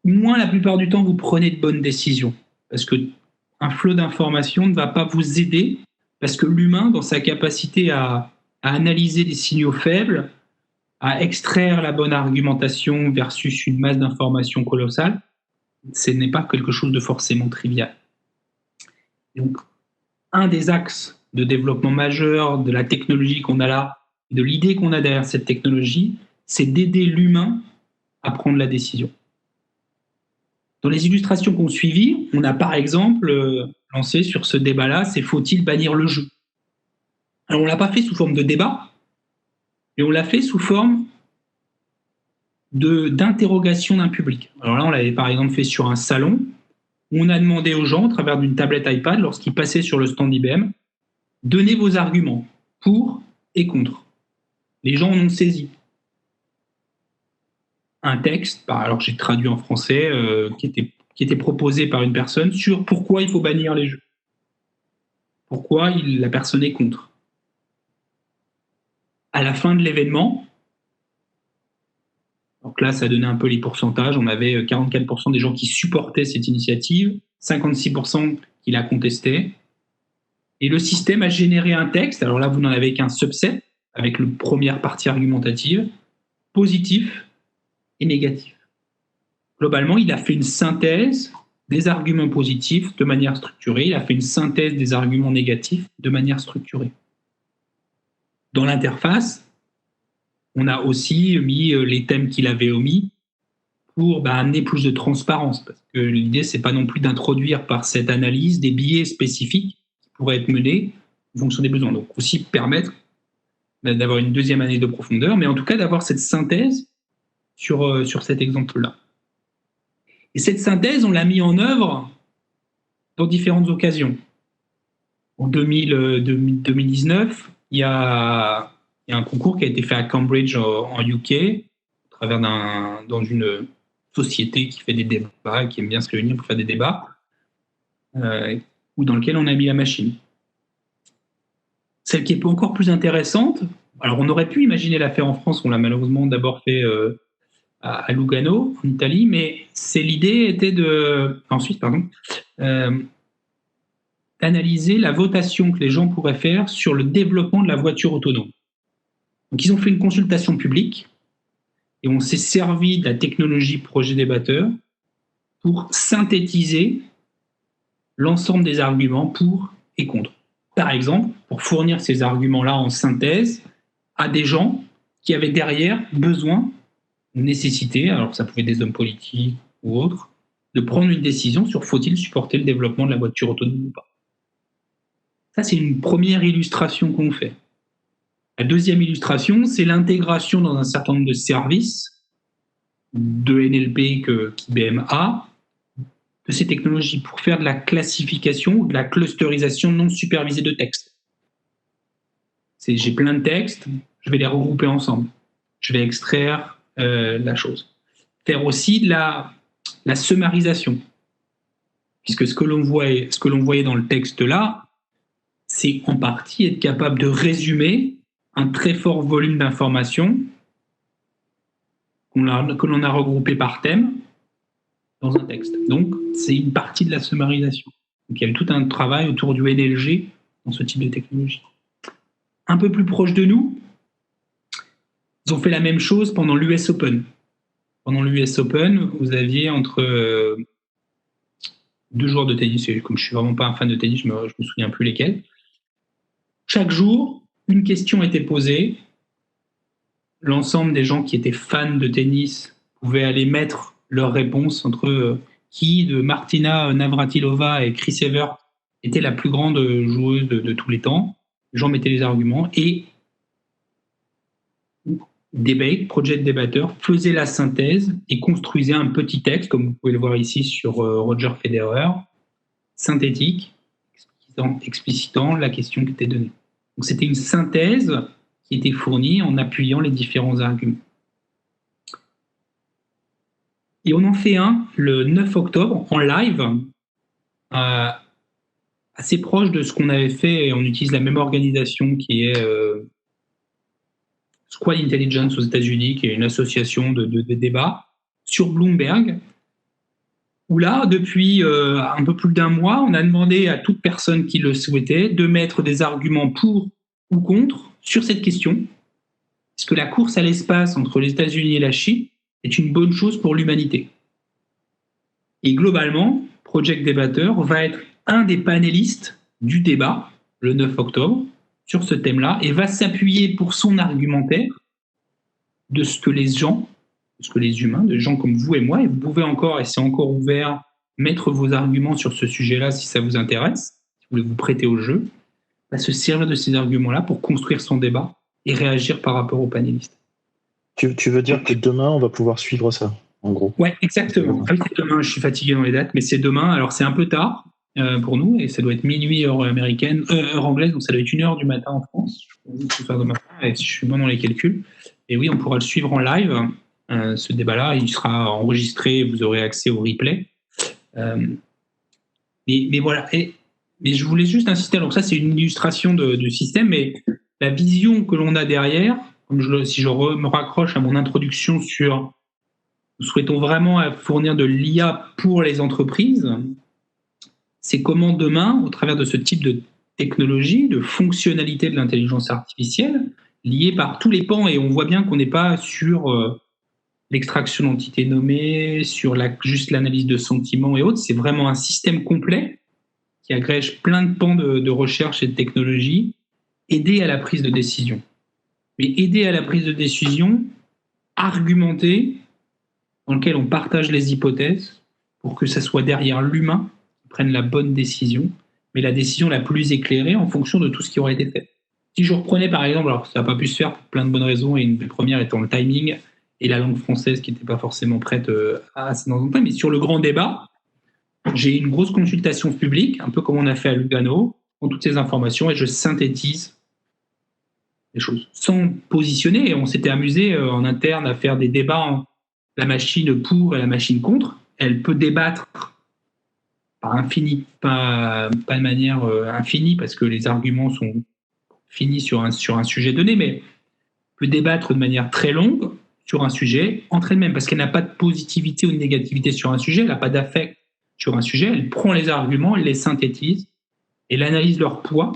moins la plupart du temps vous prenez de bonnes décisions. Parce qu'un flot d'informations ne va pas vous aider, parce que l'humain, dans sa capacité à analyser des signaux faibles, à extraire la bonne argumentation versus une masse d'informations colossale, ce n'est pas quelque chose de forcément trivial. Donc, un des axes de développement majeur de la technologie qu'on a là, de l'idée qu'on a derrière cette technologie, c'est d'aider l'humain à prendre la décision. Dans les illustrations qu'on suivit, on a par exemple lancé sur ce débat-là, c'est faut-il bannir le jeu ? Alors on ne l'a pas fait sous forme de débat, mais on l'a fait sous forme d'interrogation d'un public. Alors là, on l'avait par exemple fait sur un salon, où on a demandé aux gens, à travers d'une tablette iPad, lorsqu'ils passaient sur le stand IBM, donnez vos arguments pour et contre. Les gens en ont saisi un texte, alors j'ai traduit en français, qui était proposé par une personne sur pourquoi il faut bannir les jeux. Pourquoi la personne est contre. À la fin de l'événement, donc là, ça donnait un peu les pourcentages. On avait 44% des gens qui supportaient cette initiative, 56% qui la contestaient. Et le système a généré un texte. Alors là, vous n'en avez qu'un subset, avec la première partie argumentative, positif et négatif. Globalement, il a fait une synthèse des arguments positifs de manière structurée. Il a fait une synthèse des arguments négatifs de manière structurée. Dans l'interface, on a aussi mis les thèmes qu'il avait omis pour amener plus de transparence. Parce que l'idée, c'est pas non plus d'introduire par cette analyse des biais spécifiques qui pourraient être menés en fonction des besoins. Donc aussi permettre d'avoir une deuxième année de profondeur, mais en tout cas d'avoir cette synthèse sur cet exemple-là. Et cette synthèse, on l'a mis en œuvre dans différentes occasions. En 2019, il y a un concours qui a été fait à Cambridge en UK, dans une société qui fait des débats, qui aime bien se réunir pour faire des débats, ou dans lequel on a mis la machine. Celle qui est encore plus intéressante, alors on aurait pu imaginer la faire en France, on l'a malheureusement d'abord fait à Lugano, en Italie, mais l'idée était d'analyser la votation que les gens pourraient faire sur le développement de la voiture autonome. Donc ils ont fait une consultation publique et on s'est servi de la technologie projet débatteur pour synthétiser l'ensemble des arguments pour et contre. Par exemple, pour fournir ces arguments-là en synthèse à des gens qui avaient derrière besoin, nécessité, alors ça pouvait être des hommes politiques ou autres, de prendre une décision sur faut-il supporter le développement de la voiture autonome ou pas. Ça, c'est une première illustration qu'on fait. La deuxième illustration, c'est l'intégration dans un certain nombre de services de NLP qu'IBM a, de ces technologies pour faire de la classification ou de la clusterisation non supervisée de textes. J'ai plein de textes, je vais les regrouper ensemble. Je vais extraire la chose. Faire aussi de la summarisation. Puisque ce que l'on voyait dans le texte là, c'est en partie être capable de résumer un très fort volume d'informations que l'on a regroupé par thème dans un texte. Donc, c'est une partie de la summarisation. Donc, il y a tout un travail autour du NLG dans ce type de technologie. Un peu plus proche de nous, ils ont fait la même chose pendant l'US Open. Pendant l'US Open, vous aviez entre deux joueurs de tennis, et comme je suis vraiment pas un fan de tennis, je me souviens plus lesquels. Chaque jour, une question était posée. L'ensemble des gens qui étaient fans de tennis pouvaient aller mettre leurs réponses entre qui de Martina Navratilova et Chris Evert était la plus grande joueuse de tous les temps. Les gens mettaient les arguments et debate, project debater, faisait la synthèse et construisait un petit texte, comme vous pouvez le voir ici sur Roger Federer, synthétique, explicitant la question qui était donnée. Donc c'était une synthèse qui était fournie en appuyant les différents arguments. Et on en fait un le 9 octobre en live, assez proche de ce qu'on avait fait, et on utilise la même organisation qui est Squad Intelligence aux États-Unis, qui est une association de débat, sur Bloomberg, où là, depuis un peu plus d'un mois, on a demandé à toute personne qui le souhaitait de mettre des arguments pour ou contre sur cette question. Est-ce que la course à l'espace entre les États-Unis et la Chine est une bonne chose pour l'humanité? Et globalement, Project Debater va être un des panélistes du débat, le 9 octobre, sur ce thème-là, et va s'appuyer pour son argumentaire de ce que les gens, de ce que les humains, de gens comme vous et moi, et vous pouvez encore, et c'est encore ouvert, mettre vos arguments sur ce sujet-là si ça vous intéresse, si vous voulez vous prêter au jeu, va se servir de ces arguments-là pour construire son débat et réagir par rapport aux panélistes. Tu veux dire que demain, on va pouvoir suivre ça, en gros? Ouais, exactement. Ah oui, c'est demain, je suis fatigué dans les dates, mais c'est demain. Alors, c'est un peu tard pour nous, et ça doit être minuit heure américaine, heure anglaise, donc ça doit être 1h du matin en France. Je peux faire demain, et si je suis bon dans les calculs. Et oui, on pourra le suivre en live, ce débat-là. Il sera enregistré, vous aurez accès au replay. Mais voilà. Mais je voulais juste insister, alors ça, c'est une illustration du système, mais la vision que l'on a derrière, si je me raccroche à mon introduction sur nous souhaitons vraiment fournir de l'IA pour les entreprises, c'est comment demain, au travers de ce type de technologie, de fonctionnalité de l'intelligence artificielle, liée par tous les pans, et on voit bien qu'on n'est pas sur l'extraction d'entités nommées, sur juste l'analyse de sentiments et autres, c'est vraiment un système complet qui agrège plein de pans de recherche et de technologie, aider à la prise de décision. Mais aider à la prise de décision argumentée, dans lequel on partage les hypothèses pour que ça soit derrière l'humain qui prenne la bonne décision, mais la décision la plus éclairée en fonction de tout ce qui aurait été fait. Si je reprenais par exemple, alors ça n'a pas pu se faire pour plein de bonnes raisons, et une des premières étant le timing et la langue française qui n'était pas forcément prête à dans un temps, mais sur le grand débat, j'ai une grosse consultation publique, un peu comme on a fait à Lugano, pour toutes ces informations, et je synthétise les choses sans positionner. Et on s'était amusé en interne à faire des débats, la machine pour et la machine contre. Elle peut débattre par infini, pas de manière infinie, parce que les arguments sont finis sur un sujet donné, mais peut débattre de manière très longue sur un sujet entre elle-même, parce qu'elle n'a pas de positivité ou de négativité sur un sujet, elle n'a pas d'affect sur un sujet, elle prend les arguments, elle les synthétise, elle analyse leur poids,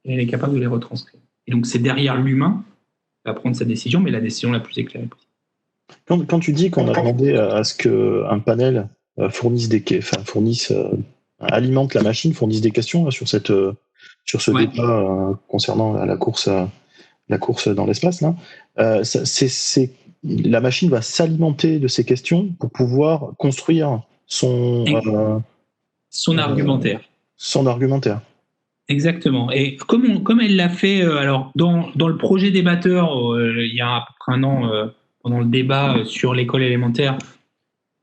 et elle est capable de les retranscrire. Et donc c'est derrière l'humain qui va prendre sa décision, mais la décision la plus éclairée possible. Quand tu dis qu'on a demandé à ce qu'un panel alimente la machine, fournisse des questions sur ce débat concernant la course dans l'espace, là, la machine va s'alimenter de ces questions pour pouvoir construire son argumentaire. Son argumentaire. Exactement. Et comme elle l'a fait, alors dans le projet débatteur, il y a à peu près un an, pendant le débat sur l'école élémentaire,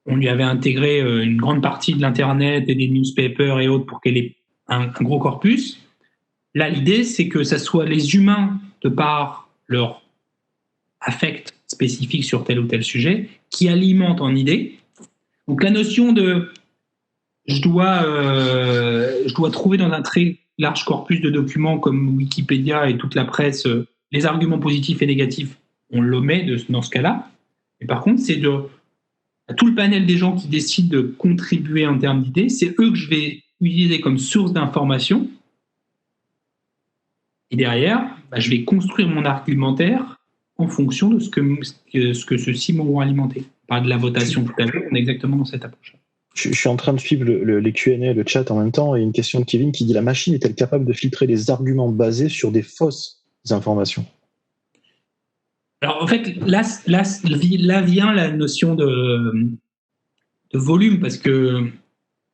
on lui avait intégré une grande partie de l'Internet et des newspapers et autres pour qu'elle ait un gros corpus. Là, l'idée, c'est que ça soit les humains, de par leur affect spécifique sur tel ou tel sujet, qui alimentent en idées. Donc la notion de je dois trouver dans un très large corpus de documents comme Wikipédia et toute la presse les arguments positifs et négatifs, on l'omet dans ce cas-là. Mais par contre, c'est tout le panel des gens qui décident de contribuer en termes d'idées, c'est eux que je vais utiliser comme source d'information. Et derrière, je vais construire mon argumentaire en fonction de ce que ceux-ci m'auront alimenté. On parle de la votation tout à l'heure, on est exactement dans cette approche. Je suis en train de suivre les Q&A, le chat en même temps, et une question de Kevin qui dit: la machine est-elle capable de filtrer les arguments basés sur des fausses informations? Alors en fait, là vient la notion de volume, parce que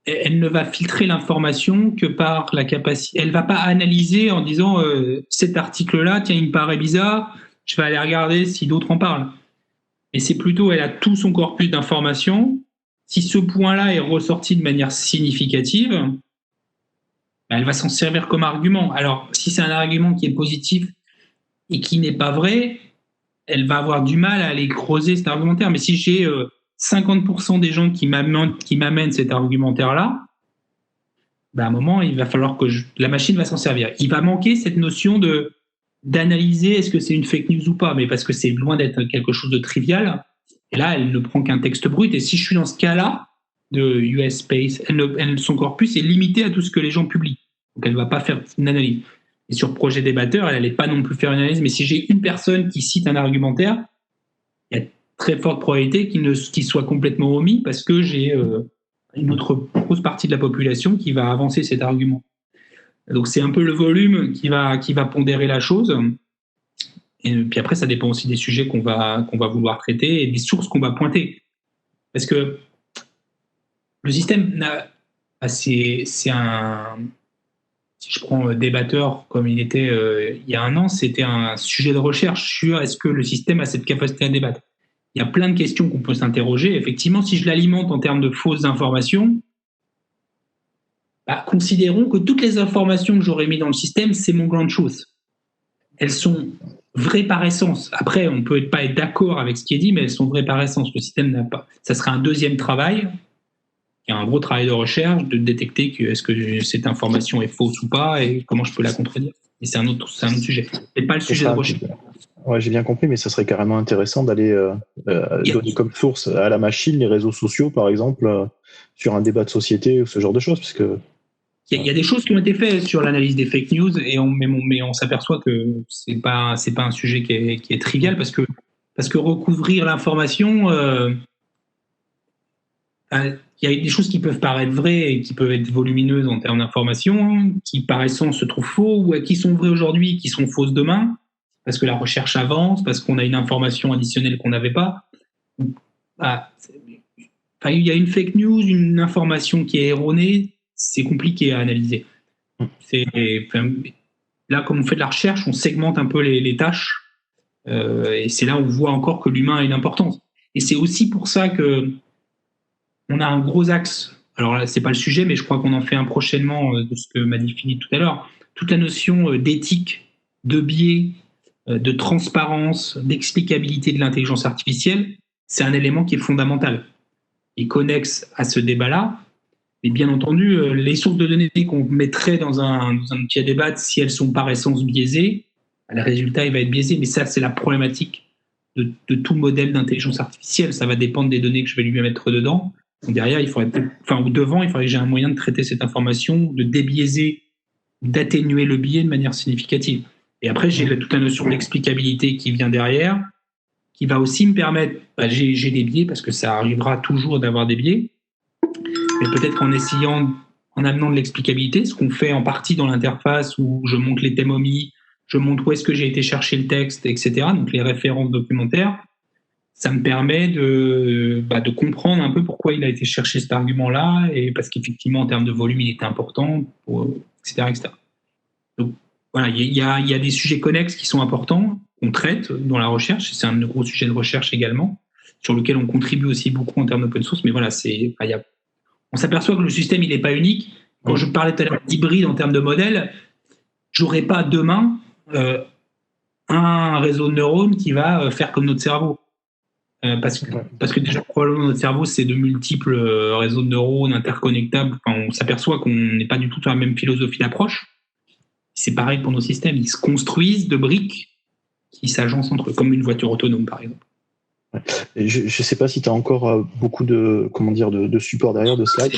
elle ne va filtrer l'information que par la capacité. Elle ne va pas analyser en disant cet article-là, tiens, il me paraît bizarre, je vais aller regarder si d'autres en parlent. Et c'est plutôt, elle a tout son corpus d'informations. Si ce point-là est ressorti de manière significative, elle va s'en servir comme argument. Alors, si c'est un argument qui est positif et qui n'est pas vrai, elle va avoir du mal à aller creuser cet argumentaire. Mais si j'ai 50% des gens qui m'amènent cet argumentaire-là, à un moment, il va falloir que la machine va s'en servir. Il va manquer cette notion d'analyser est-ce que c'est une fake news ou pas, mais parce que c'est loin d'être quelque chose de trivial. Et là, elle ne prend qu'un texte brut. Et si je suis dans ce cas-là de US Space, son corpus est limité à tout ce que les gens publient. Donc, elle ne va pas faire une analyse. Et sur Projet Débatteur, elle n'allait pas non plus faire une analyse. Mais si j'ai une personne qui cite un argumentaire, il y a très forte probabilité qu'il soit complètement omis parce que j'ai une autre grosse partie de la population qui va avancer cet argument. Donc c'est un peu le volume qui va pondérer la chose. Et puis après, ça dépend aussi des sujets qu'on va vouloir traiter et des sources qu'on va pointer. Parce que le système, si je prends Débatteur comme il était il y a un an, c'était un sujet de recherche sur est-ce que le système a cette capacité à débattre. Il y a plein de questions qu'on peut s'interroger. Effectivement, si je l'alimente en termes de fausses informations, considérons que toutes les informations que j'aurais mis dans le système, c'est mon ground truth. Elles sont vraies par essence. Après, on ne peut pas être d'accord avec ce qui est dit, mais elles sont vraies par essence. Le système n'a pas. Ça serait un deuxième travail. Il y a un gros travail de recherche, de détecter est-ce que cette information est fausse ou pas et comment je peux la contredire. Et c'est un autre sujet. C'est pas le sujet de recherche. Ouais, j'ai bien compris, mais ça serait carrément intéressant d'aller donner comme source à la machine les réseaux sociaux, par exemple, sur un débat de société ou ce genre de choses, parce que il y a des choses qui ont été faites sur l'analyse des fake news mais on s'aperçoit que c'est pas un sujet qui est trivial parce que recouvrir l'information, il y a des choses qui peuvent paraître vraies et qui peuvent être volumineuses en termes d'information, qui par essence se trouvent faux ou qui sont vraies aujourd'hui, qui sont fausses demain. Parce que la recherche avance, parce qu'on a une information additionnelle qu'on n'avait pas. Il y a une fake news, une information qui est erronée, c'est compliqué à analyser. Là, comme on fait de la recherche, on segmente un peu les tâches, et c'est là où on voit encore que l'humain a une importance. Et c'est aussi pour ça que on a un gros axe. Alors là, c'est pas le sujet, mais je crois qu'on en fait un prochainement de ce que m'a dit Philippe tout à l'heure. Toute la notion d'éthique, de biais, de transparence, d'explicabilité de l'intelligence artificielle, c'est un élément qui est fondamental et connexe à ce débat-là. Et bien entendu, les sources de données qu'on mettrait dans un outil à débattre, si elles sont par essence biaisées, le résultat il va être biaisé. Mais ça, c'est la problématique de tout modèle d'intelligence artificielle. Ça va dépendre des données que je vais lui mettre dedans. Donc derrière, il faudrait que j'ai un moyen de traiter cette information, de débiaiser, d'atténuer le biais de manière significative. Et après, j'ai toute la notion d'explicabilité qui vient derrière, qui va aussi me permettre, j'ai des biais, parce que ça arrivera toujours d'avoir des biais, mais peut-être en amenant de l'explicabilité, ce qu'on fait en partie dans l'interface où je montre les thèmes omis, je montre où est-ce que j'ai été chercher le texte, etc., donc les références documentaires, ça me permet de comprendre un peu pourquoi il a été cherché cet argument-là, et parce qu'effectivement, en termes de volume, il était important, etc., etc. Donc, voilà, il y a des sujets connexes qui sont importants, qu'on traite dans la recherche, c'est un gros sujet de recherche également, sur lequel on contribue aussi beaucoup en termes d'open source, mais voilà, on s'aperçoit que le système, il n'est pas unique. Quand je parlais tout à l'heure d'hybride en termes de modèle, j'aurai pas demain un réseau de neurones qui va faire comme notre cerveau. Parce que déjà, probablement, notre cerveau, c'est de multiples réseaux de neurones interconnectables. On s'aperçoit qu'on n'est pas du tout dans la même philosophie d'approche. C'est pareil pour nos systèmes. Ils se construisent de briques qui s'agencent entre eux, comme une voiture autonome, par exemple. Je ne sais pas si tu as encore beaucoup de support derrière, de slides.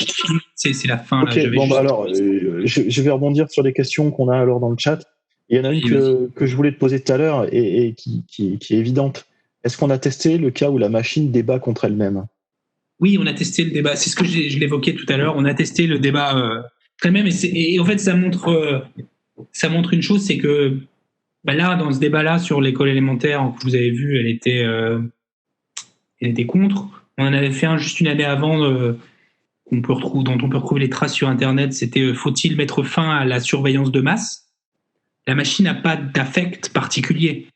C'est la fin. Ok, là, alors, je vais rebondir sur les questions qu'on a alors dans le chat. Il y en a une que je voulais te poser tout à l'heure et qui est évidente. Est-ce qu'on a testé le cas où la machine débat contre elle-même ? Oui, on a testé le débat. C'est ce que je l'évoquais tout à l'heure. On a testé le débat elle-même. Et en fait, ça montre une chose, c'est que là, dans ce débat-là sur l'école élémentaire que vous avez vu, elle était contre. On en avait fait juste une année avant dont on peut retrouver les traces sur Internet. C'était faut-il mettre fin à la surveillance de masse ? La machine n'a pas d'affect particulier.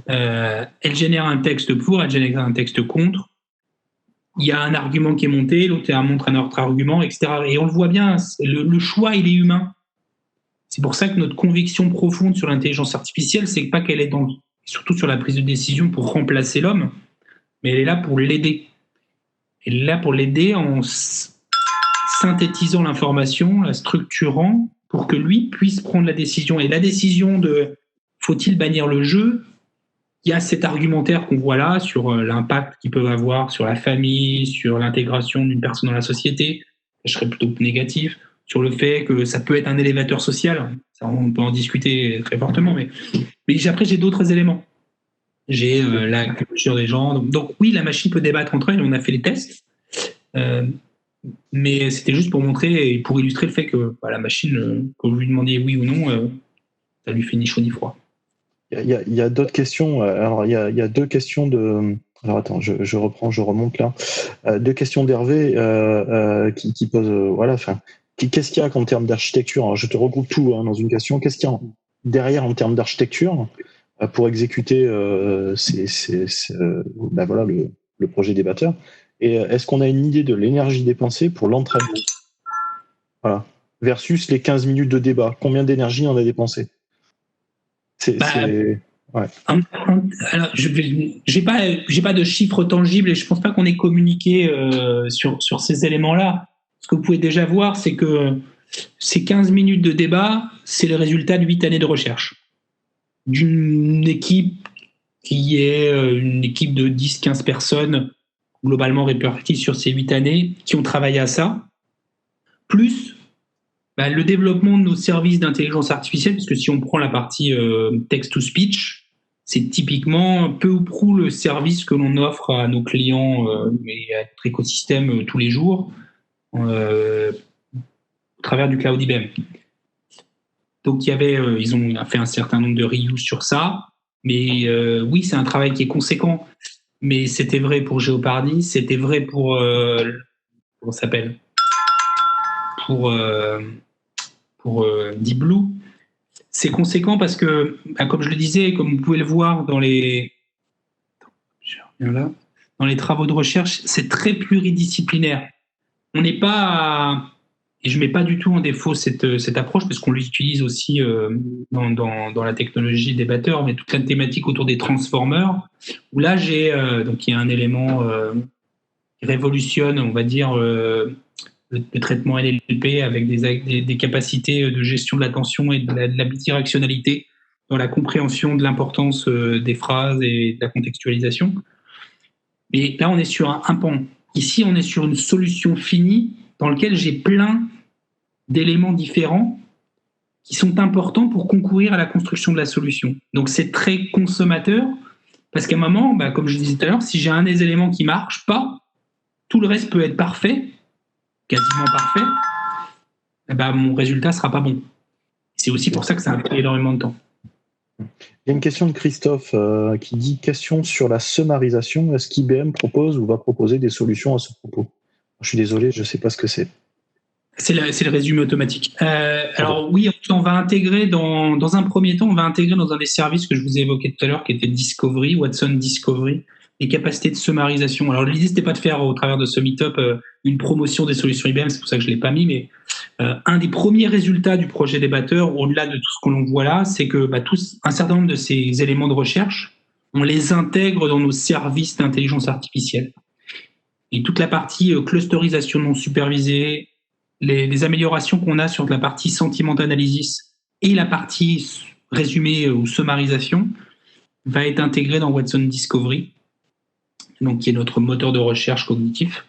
Elle génère un texte pour, elle génère un texte contre. Il y a un argument qui est monté, l'autre montre un autre argument, etc. Et on le voit bien, le choix, il est humain. C'est pour ça que notre conviction profonde sur l'intelligence artificielle, c'est pas qu'elle est surtout sur la prise de décision pour remplacer l'homme, mais elle est là pour l'aider. Elle est là pour l'aider en synthétisant l'information, la structurant, pour que lui puisse prendre la décision. Et la décision de faut-il bannir le jeu, il y a cet argumentaire qu'on voit là sur l'impact qu'ils peuvent avoir sur la famille, sur l'intégration d'une personne dans la société. Je serais plutôt négatif. Sur le fait que ça peut être un élévateur social. Ça, on peut en discuter très fortement. Mais après, j'ai d'autres éléments. J'ai la culture des gens. Donc oui, la machine peut débattre entre elles. On a fait les tests. Mais c'était juste pour montrer et pour illustrer le fait que la machine, quand vous lui demandiez oui ou non, ça lui fait ni chaud ni froid. Il y a d'autres questions. Alors, il y a deux questions de... Alors, attends, je remonte là. Deux questions d'Hervé qui posent... qu'est-ce qu'il y a en termes d'architecture? Alors, je te regroupe tout dans une question. Qu'est-ce qu'il y a derrière en termes d'architecture pour exécuter le projet débatteur? Et est-ce qu'on a une idée de l'énergie dépensée pour l'entraînement? Voilà. Versus les 15 minutes de débat. Combien d'énergie on a dépensé? Ouais. Alors, j'ai pas de chiffres tangibles et je pense pas qu'on ait communiqué sur ces éléments-là. Ce que vous pouvez déjà voir, c'est que ces 15 minutes de débat, c'est le résultat de 8 années de recherche. D'une équipe qui est une équipe de 10-15 personnes globalement réparties sur ces 8 années qui ont travaillé à ça, plus le développement de nos services d'intelligence artificielle, parce que si on prend la partie text-to-speech, c'est typiquement peu ou prou le service que l'on offre à nos clients et à notre écosystème tous les jours au travers du cloud IBM. Donc ils ont fait un certain nombre de reuse sur ça, mais oui, c'est un travail qui est conséquent. Mais c'était vrai pour Jeopardy, c'était vrai pour comment ça s'appelle, pour Deep Blue. C'est conséquent parce que, comme je le disais, comme vous pouvez le voir dans les travaux de recherche, c'est très pluridisciplinaire. On n'est pas, et je mets pas du tout en défaut cette approche parce qu'on l'utilise aussi dans la technologie débatteur, mais toute la thématique autour des transformers, où là donc il y a un élément qui révolutionne, on va dire, le traitement NLP avec des capacités de gestion de l'attention et de la bidirectionnalité dans la compréhension de l'importance des phrases et de la contextualisation. Mais là, on est sur un pan. Ici, on est sur une solution finie dans laquelle j'ai plein d'éléments différents qui sont importants pour concourir à la construction de la solution. Donc, c'est très consommateur parce qu'à un moment, comme je disais tout à l'heure, si j'ai un des éléments qui ne marche pas, tout le reste peut être parfait, quasiment parfait, mon résultat ne sera pas bon. C'est aussi pour ça que ça a pris énormément de temps. Il y a une question de Christophe qui dit « Question sur la summarisation. Est-ce qu'IBM propose ou va proposer des solutions à ce propos ?» Je suis désolé, je ne sais pas ce que c'est. C'est le résumé automatique. Alors oui, on va intégrer dans un premier temps, on va intégrer dans un des services que je vous ai évoqué tout à l'heure, qui était Discovery, Watson Discovery, les capacités de summarisation. Alors l'idée, c'était pas de faire au travers de ce meet-up une promotion des solutions IBM, c'est pour ça que je l'ai pas mis, mais un des premiers résultats du projet débatteur, au-delà de tout ce que l'on voit là, c'est que un certain nombre de ces éléments de recherche, on les intègre dans nos services d'intelligence artificielle. Et toute la partie clusterisation non supervisée, les améliorations qu'on a sur la partie sentiment analysis et la partie résumé ou summarisation va être intégrée dans Watson Discovery, donc qui est notre moteur de recherche cognitif.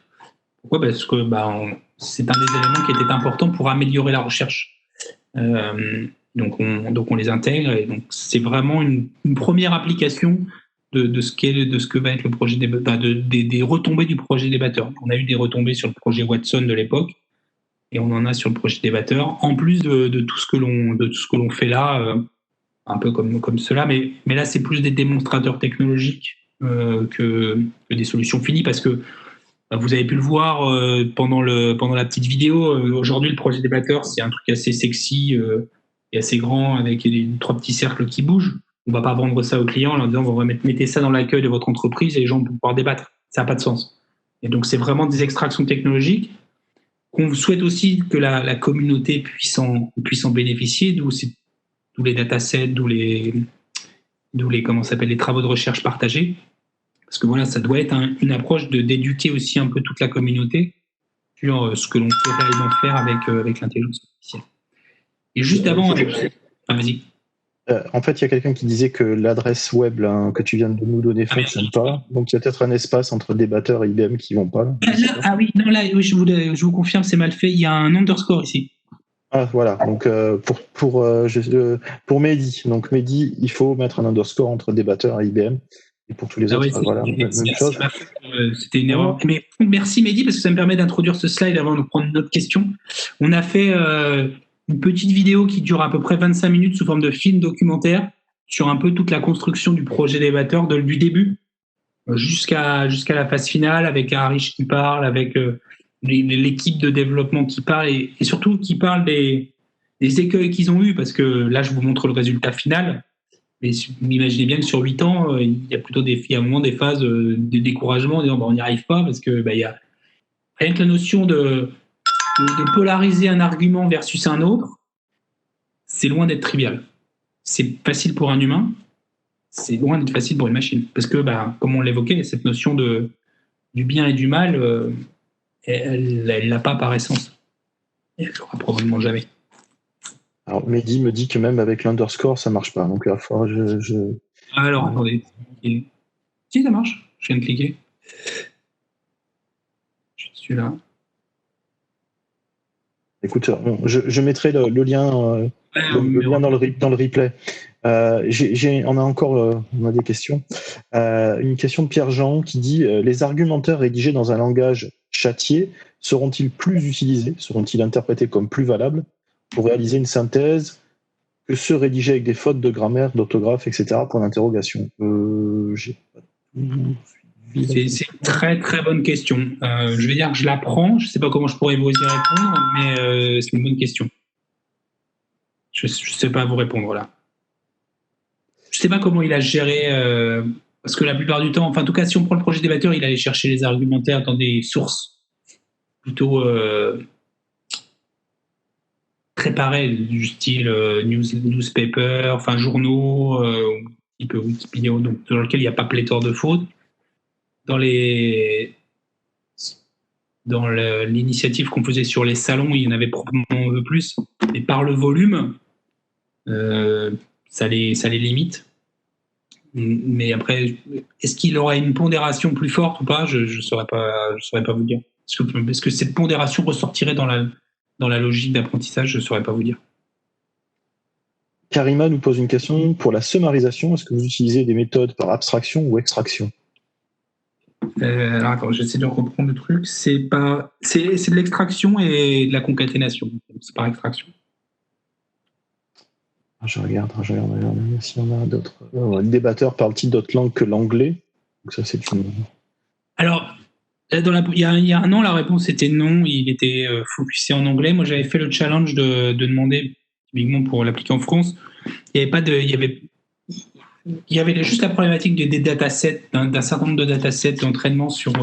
Pourquoi ? Parce que c'est un des éléments qui était important pour améliorer la recherche. Donc on les intègre et donc c'est vraiment une première application de ce que va être le projet des retombées du projet débatteur. On a eu des retombées sur le projet Watson de l'époque et on en a sur le projet débatteur, en plus de tout ce que l'on fait là, un peu comme cela, mais là c'est plus des démonstrateurs technologiques que des solutions finies, parce que vous avez pu le voir pendant la petite vidéo. Aujourd'hui, le projet débatteur, c'est un truc assez sexy et assez grand avec les 3 petits cercles qui bougent. On va pas vendre ça aux clients en leur disant mettez ça dans l'accueil de votre entreprise et les gens vont pouvoir débattre. Ça n'a pas de sens. Et donc, c'est vraiment des extractions technologiques qu'on souhaite aussi que la communauté puisse en bénéficier, d'où les datasets, d'où les les travaux de recherche partagés. Parce que voilà, ça doit être une approche d'éduquer aussi un peu toute la communauté sur ce que l'on peut réellement faire avec l'intelligence artificielle. Et juste avant... vas-y. En fait, il y a quelqu'un qui disait que l'adresse web là, que tu viens de nous donner ne fonctionne pas. Donc, il y a peut-être un espace entre débatteurs et IBM qui ne vont pas. Oui, je vous confirme, c'est mal fait. Il y a un underscore ici. Ah, voilà. Donc, pour Mehdi. Donc, Mehdi, il faut mettre un underscore entre débatteurs et IBM. Et pour tous les autres, voilà, même chose. C'était une erreur. Mais merci Mehdi, parce que ça me permet d'introduire ce slide avant de prendre une autre question. On a fait une petite vidéo qui dure à peu près 25 minutes sous forme de film documentaire sur un peu toute la construction du projet débatteur du début jusqu'à la phase finale, avec Harish qui parle, avec l'équipe de développement qui parle et surtout qui parle des écueils qu'ils ont eus, parce que là, je vous montre le résultat final. Mais vous imaginez bien que sur 8 ans, il y a plutôt à un moment des phases de découragement en disant on n'y arrive pas, parce que il y a rien que la notion de polariser un argument versus un autre, c'est loin d'être trivial. C'est facile pour un humain, c'est loin d'être facile pour une machine. Parce que, comme on l'évoquait, cette notion du bien et du mal, elle l'a pas par essence. Et elle l'aura probablement jamais. Alors, Mehdi me dit que même avec l'underscore, ça marche pas. Donc, il va falloir Alors, attendez. Si, ça marche. Je viens de cliquer. Je suis là. Écoute, je mettrai le lien, le lien dans le replay. On a des questions. Une question de Pierre-Jean qui dit les argumentaires rédigés dans un langage châtié seront-ils plus utilisés, seront-ils interprétés comme plus valables pour réaliser une synthèse que ceux rédigés avec des fautes de grammaire, d'orthographe, etc. Point d'interrogation. C'est une très très bonne question. Je vais dire que je la prends. Je ne sais pas comment je pourrais vous y répondre, mais c'est une bonne question. Je ne sais pas vous répondre là. Je ne sais pas comment il a géré, parce que la plupart du temps, enfin en tout cas si on prend le projet débatteur, il allait chercher les argumentaires dans des sources plutôt préparées, du style newspaper, enfin journaux, type Wikipédia, donc, dans lequel il n'y a pas pléthore de fautes. Dans l'initiative qu'on faisait sur les salons, il y en avait probablement un peu plus. Mais par le volume, ça les limite. Mais après, est-ce qu'il aura une pondération plus forte ou pas ? Je ne saurais pas vous dire. Est-ce que cette pondération ressortirait dans la logique d'apprentissage ? Je ne saurais pas vous dire. Karima nous pose une question. Pour la summarisation, est-ce que vous utilisez des méthodes par abstraction ou extraction ? Alors attends, j'essaie de reprendre le truc. C'est de l'extraction et de la concaténation. C'est par extraction. Je regarde si on a d'autres. Le débatteur parle-t-il d'autres langues que l'anglais ? Donc ça, c'est une... Alors, il y a un an, la réponse était non. Il était focusé en anglais. Moi, j'avais fait le challenge de demander, typiquement pour l'appliquer en France, il y avait juste la problématique des datasets, d'un certain nombre de datasets d'entraînement sur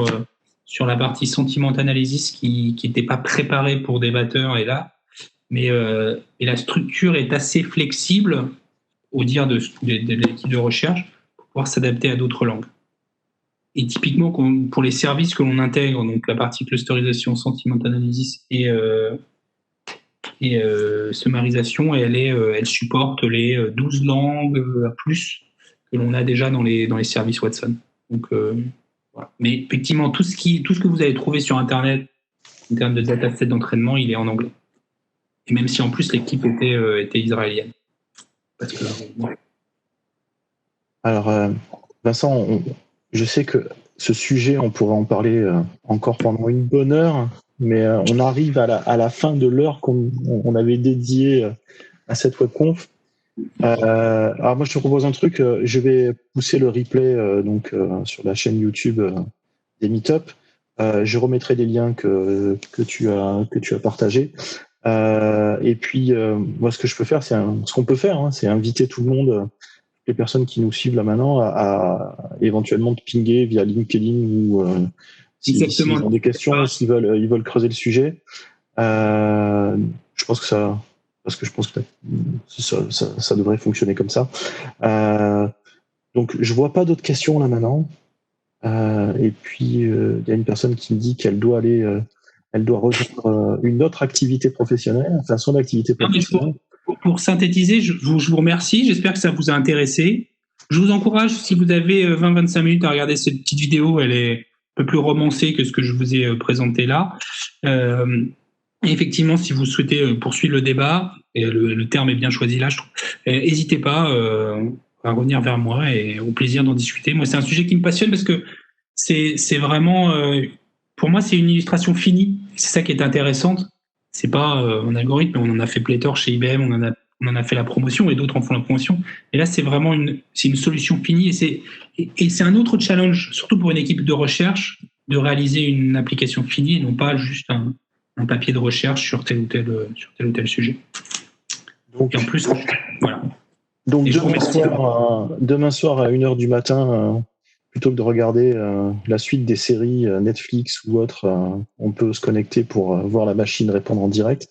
la partie sentiment analysis qui n'était pas préparée pour débatteurs et là. Mais la structure est assez flexible, au dire de l'équipe de recherche, pour pouvoir s'adapter à d'autres langues. Et typiquement, pour les services que l'on intègre, donc la partie clusterisation, sentiment analysis et summarisation, elle supporte les 12 langues à plus que l'on a déjà dans les services Watson. Donc, voilà. Mais effectivement, tout ce que vous allez trouver sur Internet en termes de dataset d'entraînement, il est en anglais. Et même si en plus l'équipe était israélienne. Parce que, ouais. Alors, Vincent, je sais que ce sujet, on pourrait en parler encore pendant une bonne heure, mais on arrive à la fin de l'heure qu'on avait dédiée à cette webconf. Alors moi, je te propose un truc. Je vais pousser le replay sur la chaîne YouTube des Meetup. Je remettrai les liens que tu as partagés. Et puis, moi, ce que je peux faire, ce qu'on peut faire, c'est inviter tout le monde les personnes qui nous suivent là maintenant à éventuellement te pinguer via LinkedIn ou s'ils ont des questions, s'ils veulent creuser le sujet. Je pense que ça devrait fonctionner comme ça. Donc je vois pas d'autres questions là maintenant. Et puis il y a une personne qui me dit qu'elle doit rejoindre une autre activité professionnelle, enfin son activité professionnelle. Pour synthétiser, je vous remercie. J'espère que ça vous a intéressé. Je vous encourage, si vous avez 20-25 minutes à regarder cette petite vidéo, elle est un peu plus romancée que ce que je vous ai présenté là. Et effectivement, si vous souhaitez poursuivre le débat, et le terme est bien choisi là, je trouve, n'hésitez pas à revenir vers moi et au plaisir d'en discuter. Moi, c'est un sujet qui me passionne parce que c'est vraiment, pour moi, c'est une illustration finie. C'est ça qui est intéressante. C'est pas un algorithme, on en a fait pléthore chez IBM, on en a fait la promotion et d'autres en font la promotion. Et là, c'est vraiment une solution finie et c'est un autre challenge, surtout pour une équipe de recherche, de réaliser une application finie et non pas juste un papier de recherche sur tel ou tel sujet. Donc, et en plus, voilà. Donc demain soir à 1h du matin, plutôt que de regarder la suite des séries Netflix ou autres, on peut se connecter pour voir la machine répondre en direct.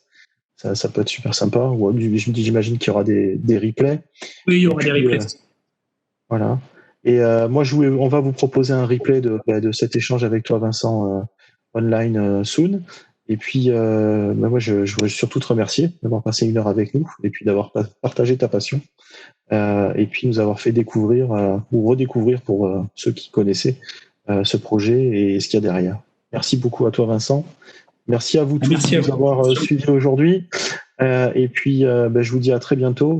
Ça peut être super sympa. J'imagine qu'il y aura des replays. Oui, il y aura des replays. Voilà. Et moi, on va vous proposer un replay de cet échange avec toi, Vincent, online soon. Et puis, moi, je voudrais surtout te remercier d'avoir passé 1 heure avec nous et puis d'avoir partagé ta passion. Et puis nous avoir fait découvrir ou redécouvrir pour ceux qui connaissaient ce projet et ce qu'il y a derrière. Merci beaucoup à toi, Vincent. Merci à vous tous de nous avoir suivis aujourd'hui. Et puis je vous dis à très bientôt.